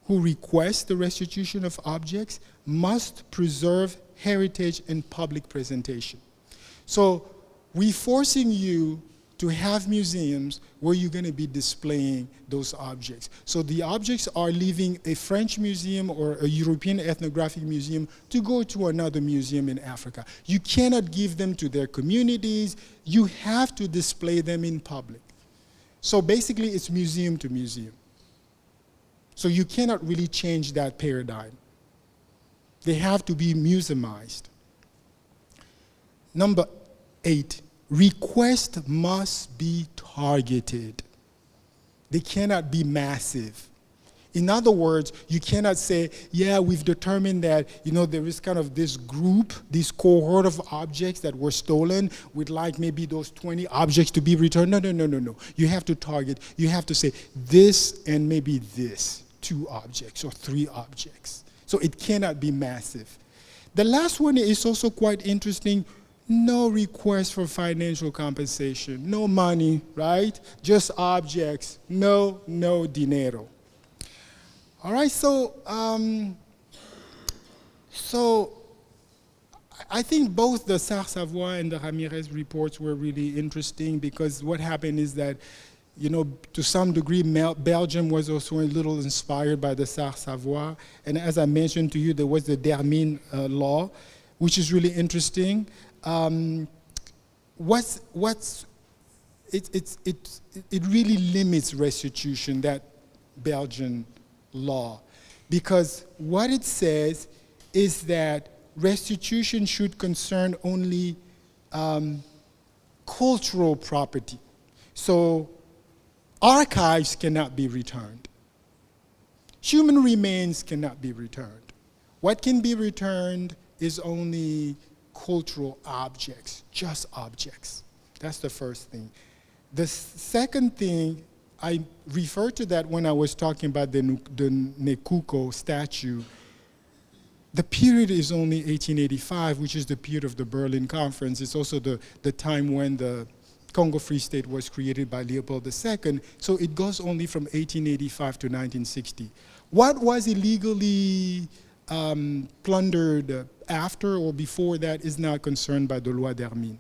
who requests the restitution of objects must preserve heritage and public presentation. So we're forcing you to have museums where you're going to be displaying those objects. So the objects are leaving a French museum or a European ethnographic museum to go to another museum in Africa. You cannot give them to their communities. You have to display them in public. So basically, it's museum to museum. So you cannot really change that paradigm. They have to be museumized. Number 8, requests must be targeted. They cannot be massive. In other words, you cannot say, yeah, we've determined that, there is kind of this group, this cohort of objects that were stolen. We'd like maybe those 20 objects to be returned. No. You have to target. You have to say this and maybe this, 2 objects or 3 objects. So it cannot be massive. The last one is also quite interesting. No request for financial compensation, no money, right? Just objects, no dinero. All right, so I think both the Sarre-Savoie and the Ramirez reports were really interesting because what happened is that, to some degree, Belgium was also a little inspired by the Sarre-Savoie. And as I mentioned to you, there was the Dermine law, which is really interesting. It really limits restitution, that Belgian law, because what it says is that restitution should concern only cultural property. So archives cannot be returned. Human remains cannot be returned. What can be returned is only cultural objects, just objects. That's the first thing. The second thing, I referred to that when I was talking about the Nekuko statue. The period is only 1885, which is the period of the Berlin Conference. It's also the time when the Congo Free State was created by Leopold II. So it goes only from 1885 to 1960. What was illegally plundered after or before that is not concerned by the Loi d'Hermine.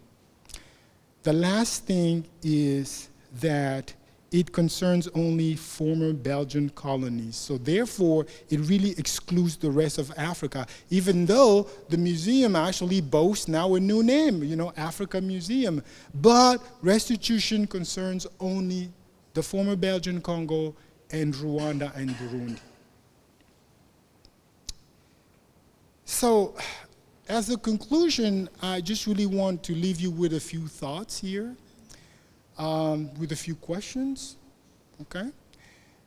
The last thing is that it concerns only former Belgian colonies. So therefore, it really excludes the rest of Africa, even though the museum actually boasts now a new name, AfricaMuseum. But restitution concerns only the former Belgian Congo and Rwanda and Burundi. So, as a conclusion, I just really want to leave you with a few thoughts here, with a few questions, okay?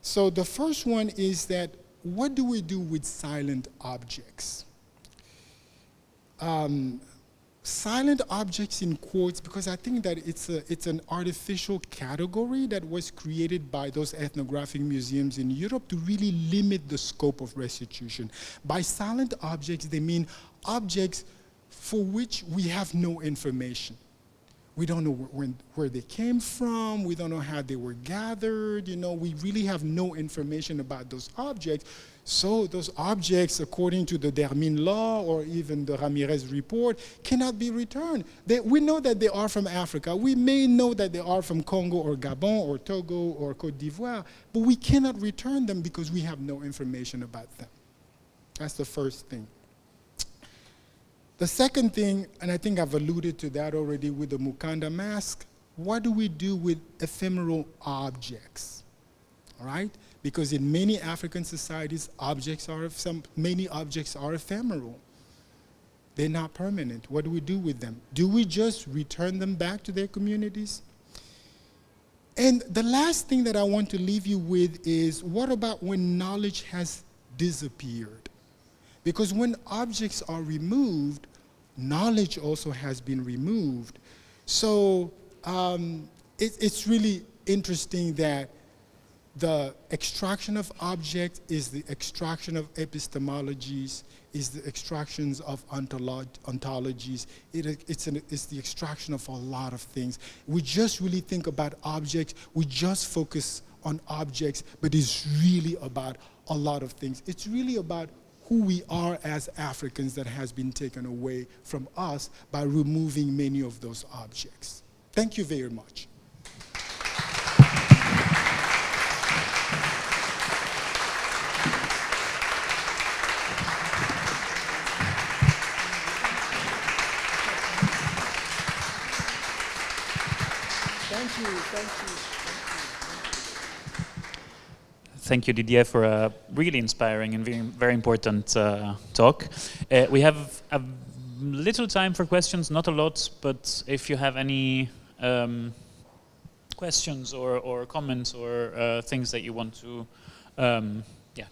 So the first one is that, what do we do with silent objects? Silent objects in quotes, because I think that it's an artificial category that was created by those ethnographic museums in Europe to really limit the scope of restitution. By silent objects, they mean objects for which we have no information. We don't know where they came from, we don't know how they were gathered, we really have no information about those objects. So those objects, according to the Dermine law or even the Ramirez report, cannot be returned. We know that they are from Africa. We may know that they are from Congo or Gabon or Togo or Côte d'Ivoire, but we cannot return them because we have no information about them. That's the first thing. The second thing, and I think I've alluded to that already with the Mukanda mask, what do we do with ephemeral objects? All right? Because in many African societies, many objects are ephemeral. They're not permanent. What do we do with them? Do we just return them back to their communities? And the last thing that I want to leave you with is, what about when knowledge has disappeared? Because when objects are removed, knowledge also has been removed. So it's really interesting that the extraction of objects is the extraction of epistemologies, is the extractions of ontologies. It's the extraction of a lot of things. We just really think about objects. We just focus on objects, but it's really about a lot of things. It's really about who we are as Africans that has been taken away from us by removing many of those objects. Thank you very much. Thank you, Didier, for a really inspiring and very, very important talk. We have a little time for questions, not a lot, but if you have any questions or comments or things that you want to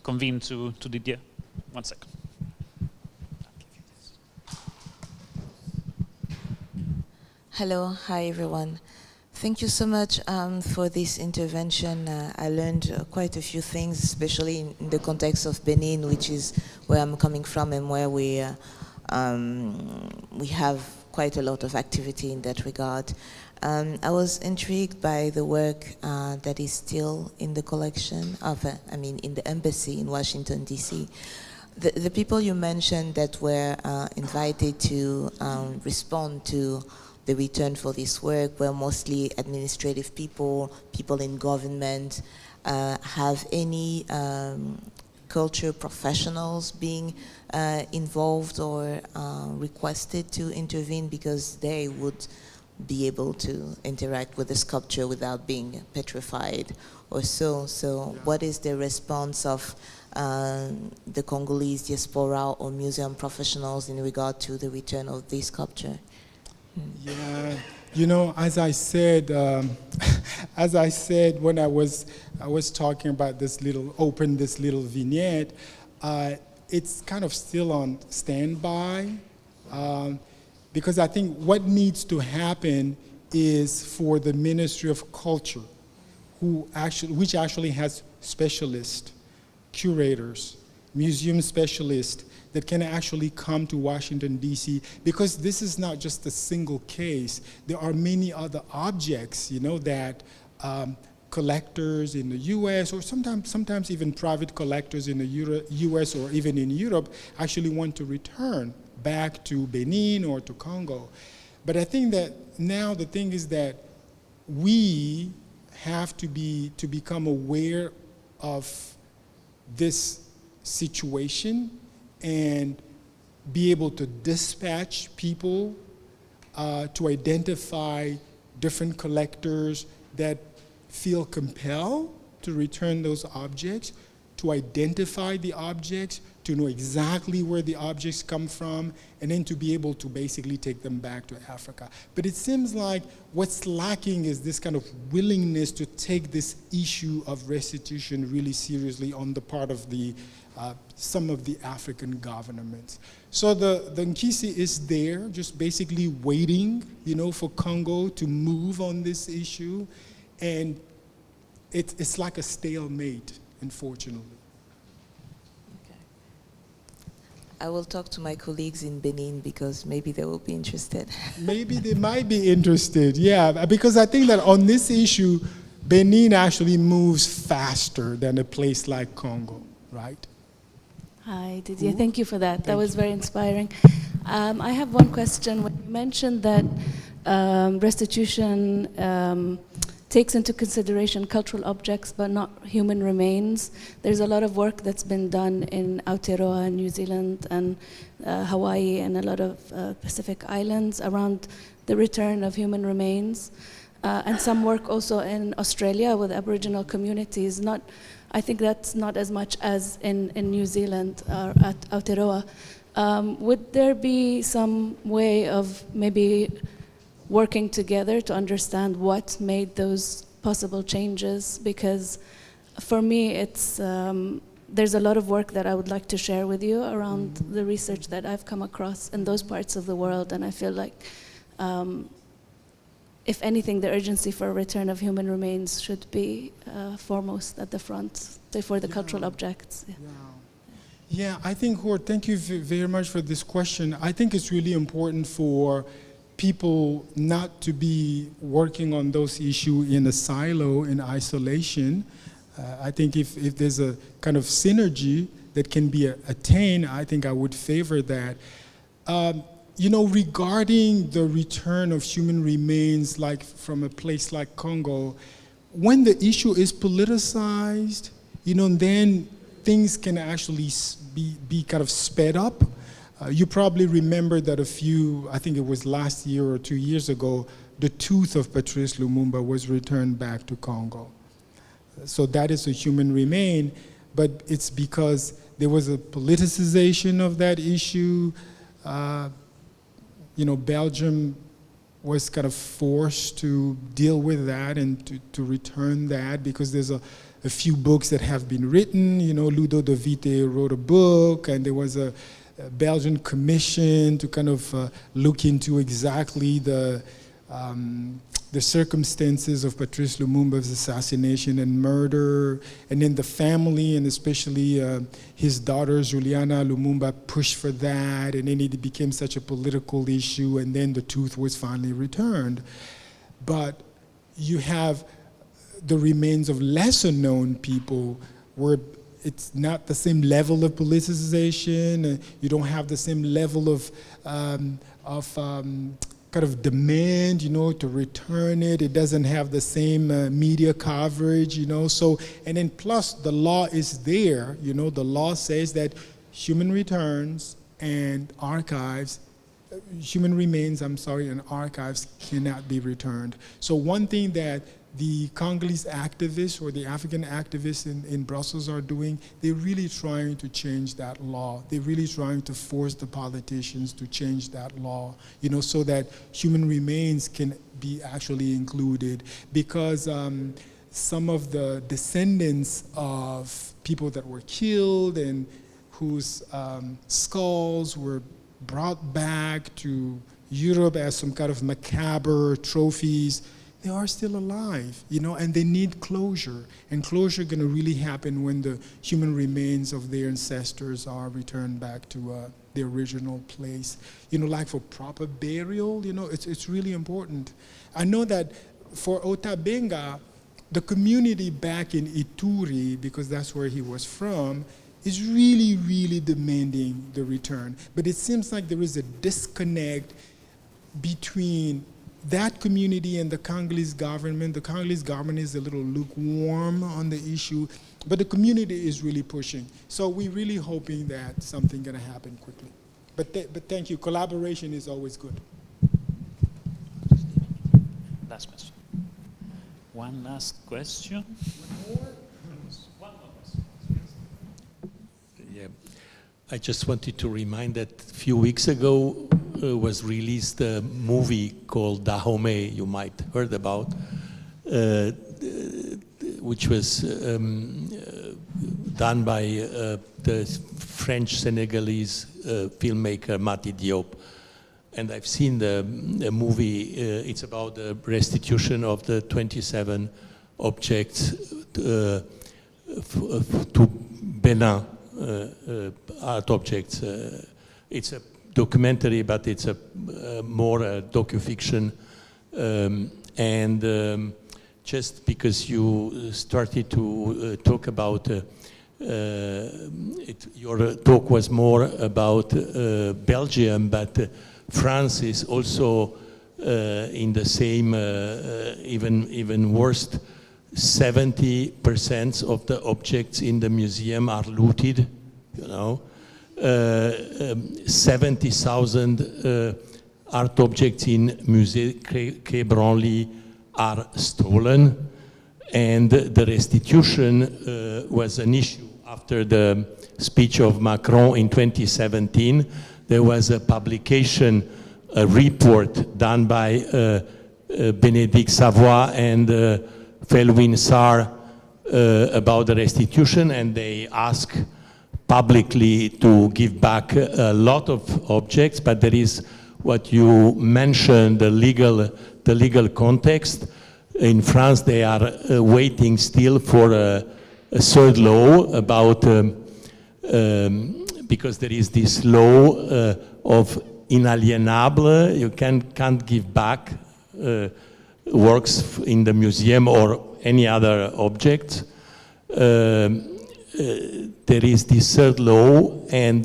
convene to Didier. 1 second. Hello, hi everyone. Thank you so much for this intervention. I learned quite a few things, especially in the context of Benin, which is where I'm coming from and where we have quite a lot of activity in that regard. I was intrigued by the work that is still in the collection of, in the embassy in Washington, D.C. The people you mentioned that were invited to respond to the return for this work were mostly administrative people, people in government. Have any culture professionals being involved or requested to intervene because they would be able to interact with the sculpture without being petrified or so? So what is the response of the Congolese diaspora or museum professionals in regard to the return of this sculpture? Yeah, you know, as I said when I was talking about this little vignette, it's kind of still on standby because I think what needs to happen is for the Ministry of Culture, which actually has specialists, curators, museum specialists, that can actually come to Washington, D.C., because this is not just a single case. There are many other objects, you know, that collectors in the U.S. or sometimes even private collectors in the U.S. or even in Europe actually want to return back to Benin or to Congo. But I think that now the thing is that we have to become aware of this situation and be able to dispatch people to identify different collectors that feel compelled to return those objects, to identify the objects, to know exactly where the objects come from, and then to be able to basically take them back to Africa. But it seems like what's lacking is this kind of willingness to take this issue of restitution really seriously on the part of some of the African governments. So the Nkisi is there, just basically waiting, you know, for Congo to move on this issue, and it's like a stalemate, unfortunately. Okay. I will talk to my colleagues in Benin because maybe they will be interested. Maybe they might be interested, yeah, because I think that on this issue, Benin actually moves faster than a place like Congo, right? Hi, Didier. Thank you for that. That was very inspiring. I have one question. When you mentioned that restitution takes into consideration cultural objects but not human remains, there's a lot of work that's been done in Aotearoa, New Zealand, and Hawaii, and a lot of Pacific islands around the return of human remains. And some work also in Australia with Aboriginal communities. I think that's not as much as in New Zealand or at Aotearoa. Would there be some way of maybe working together to understand what made those possible changes? Because for me, there's a lot of work that I would like to share with you around the research that I've come across in those parts of the world, and I feel like if anything, the urgency for a return of human remains should be foremost at the front before the cultural objects. Yeah, I think, Hort, thank you very much for this question. I think it's really important for people not to be working on those issues in a silo, in isolation. I think if there's a kind of synergy that can be attained, I think I would favor that. You know, regarding the return of human remains, like from a place like Congo, when the issue is politicized, you know, then things can actually be kind of sped up. You probably remember that I think it was last year or 2 years ago, the tooth of Patrice Lumumba was returned back to Congo. So that is a human remain, but it's because there was a politicization of that issue. You know, Belgium was kind of forced to deal with that and to return that, because there's a few books that have been written. You know, Ludo de Vite wrote a book, and there was a Belgian commission to kind of look into exactly the circumstances of Patrice Lumumba's assassination and murder, and then the family, and especially his daughter Juliana Lumumba pushed for that, and then it became such a political issue, and then the tooth was finally returned. But you have the remains of lesser known people where it's not the same level of politicization, you don't have the same level of kind of demand, you know, to return it. It doesn't have the same media coverage, you know. So, and then plus the law is there, you know. The law says that human returns and archives, human remains, and archives cannot be returned. So one thing that the Congolese activists or the African activists in Brussels are doing, they're really trying to change that law. They're really trying to force the politicians to change that law, you know, so that human remains can be actually included. Because some of the descendants of people that were killed and whose skulls were brought back to Europe as some kind of macabre trophies, they are still alive, you know, and they need closure. And closure is going to really happen when the human remains of their ancestors are returned back to their original place. You know, like for proper burial, you know, it's really important. I know that for Otabenga, the community back in Ituri, because that's where he was from, is really, really demanding the return. But it seems like there is a disconnect between that community and the Congolese government. The Congolese government is a little lukewarm on the issue, but the community is really pushing. So we're really hoping that something's going to happen quickly. But thank you. Collaboration is always good. Last question. One last question. One more question. Yeah. I just wanted to remind that a few weeks ago was released a movie called Dahomey, you might heard about, which was done by the French-Senegalese filmmaker Mati Diop. And I've seen the movie. It's about the restitution of the 27 objects to Benin, art objects. It's a documentary, but it's a more docufiction. And just because you started to talk about your talk was more about Belgium, but France is also in the same, even worse. 70% of the objects in the museum are looted, you know. 70,000 art objects in Musée Quai Branly are stolen, and the restitution was an issue after the speech of Macron in 2017. There was a publication, a report done by Bénédicte Savoy and Felwine Sarr about the restitution, and they asked publicly to give back a lot of objects, but there is what you mentioned, the legal context. In France, they are waiting still for a third law about, because there is this law of inalienable, you can't give back works in the museum or any other object. There is this third law, and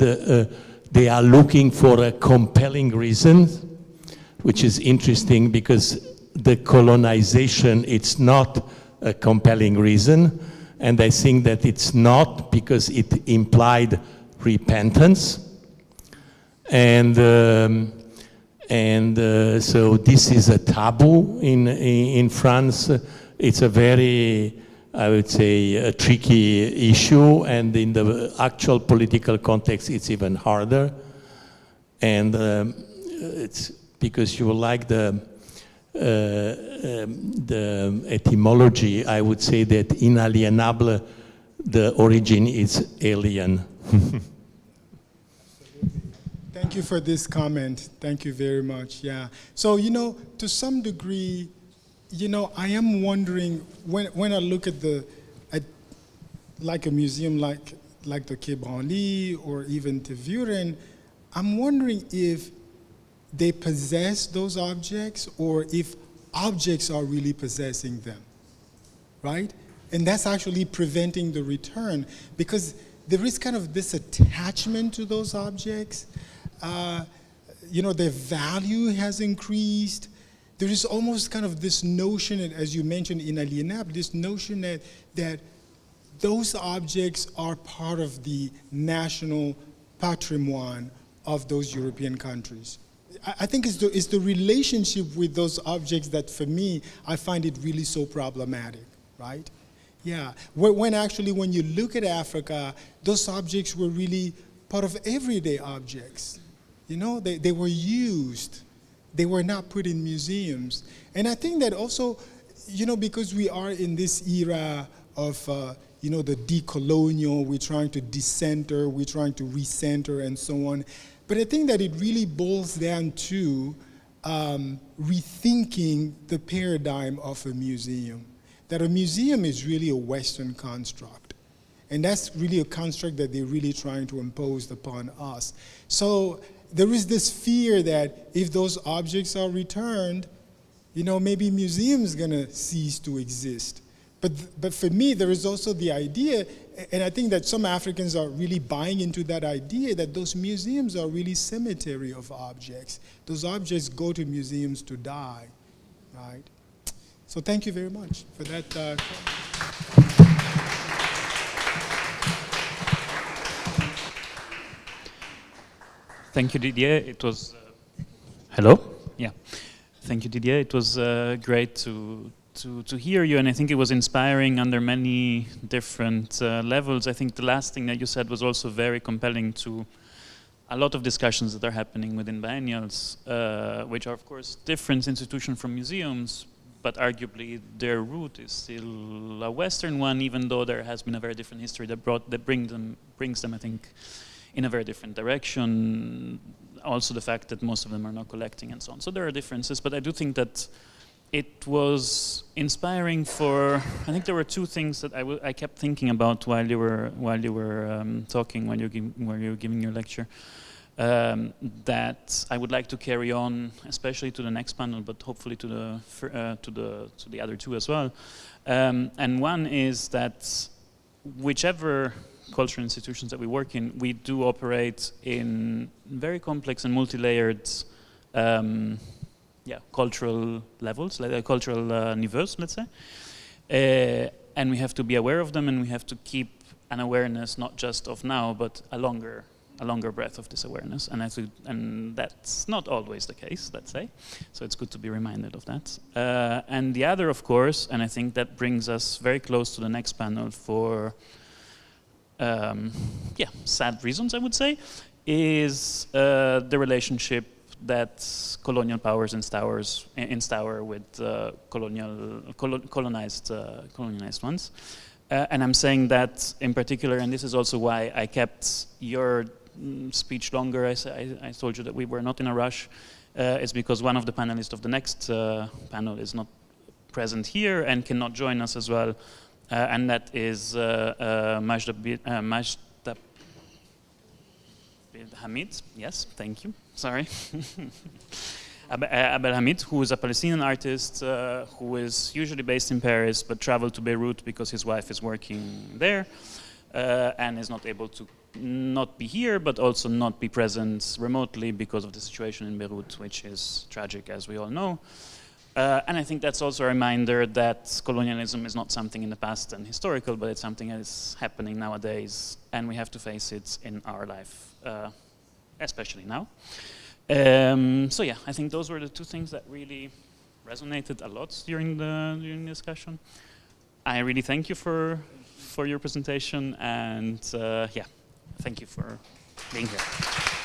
they are looking for a compelling reason, which is interesting because the colonization, it's not a compelling reason, and I think that it's not because it implied repentance, and so this is a taboo in France. It's a very, I would say, a tricky issue, and in the actual political context, it's even harder. And it's because you like the etymology, I would say that inalienable, the origin is alien. Thank you for this comment. Thank you very much. Yeah. So, you know, to some degree, you know, I am wondering when I look at like a museum like the Quai Branly or even Tervuren, I'm wondering if they possess those objects or if objects are really possessing them, right? And that's actually preventing the return, because there is kind of this attachment to those objects. You know, their value has increased. There is almost kind of this notion, as you mentioned, inalienable, this notion that those objects are part of the national patrimoine of those European countries. I think it's the relationship with those objects that, for me, I find it really so problematic, right? Yeah, when you look at Africa, those objects were really part of everyday objects. You know, they were used. They were not put in museums. And I think that also, you know, because we are in this era of, you know, the decolonial, we're trying to decenter, we're trying to recenter and so on. But I think that it really boils down to rethinking the paradigm of a museum. That a museum is really a Western construct. And that's really a construct that they're really trying to impose upon us. So there is this fear that if those objects are returned, you know, maybe museums gonna cease to exist. But for me, there is also the idea, and I think that some Africans are really buying into that idea, that those museums are really cemetery of objects. Those objects go to museums to die, right? So thank you very much for that. Thank you, Didier. It was... Hello? Yeah. Thank you, Didier. It was great to hear you, and I think it was inspiring under many different levels. I think the last thing that you said was also very compelling to a lot of discussions that are happening within biennials, which are, of course, different institutions from museums, but arguably their root is still a Western one, even though there has been a very different history that brings them, I think, in a very different direction. Also the fact that most of them are not collecting and so on. So there are differences, but I do think that it was inspiring for, I think there were two things that I kept thinking about while you were talking, while you were giving your lecture, that I would like to carry on, especially to the next panel, but hopefully to the other two as well. And one is that whichever cultural institutions that we work in, we do operate in very complex and multi-layered cultural levels, like cultural niveaus, let's say. And we have to be aware of them, and we have to keep an awareness not just of now, but a longer breadth of this awareness. And that's not always the case, let's say. So it's good to be reminded of that. And the other, of course, and I think that brings us very close to the next panel for sad reasons, I would say, is the relationship that colonial powers instaur with colonized ones. And I'm saying that in particular, and this is also why I kept your speech longer. I told you that we were not in a rush. It's because one of the panelists of the next panel is not present here and cannot join us as well. And that is Majda Hamid. Yes, thank you. Sorry. Abel Hamid, who is a Palestinian artist who is usually based in Paris but traveled to Beirut because his wife is working there and is not able to not be here but also not be present remotely because of the situation in Beirut, which is tragic, as we all know. And I think that's also a reminder that colonialism is not something in the past and historical, but it's something that is happening nowadays, and we have to face it in our life, especially now. So yeah, I think those were the two things that really resonated a lot during the discussion. I really thank you for your presentation, and yeah, thank you for being here.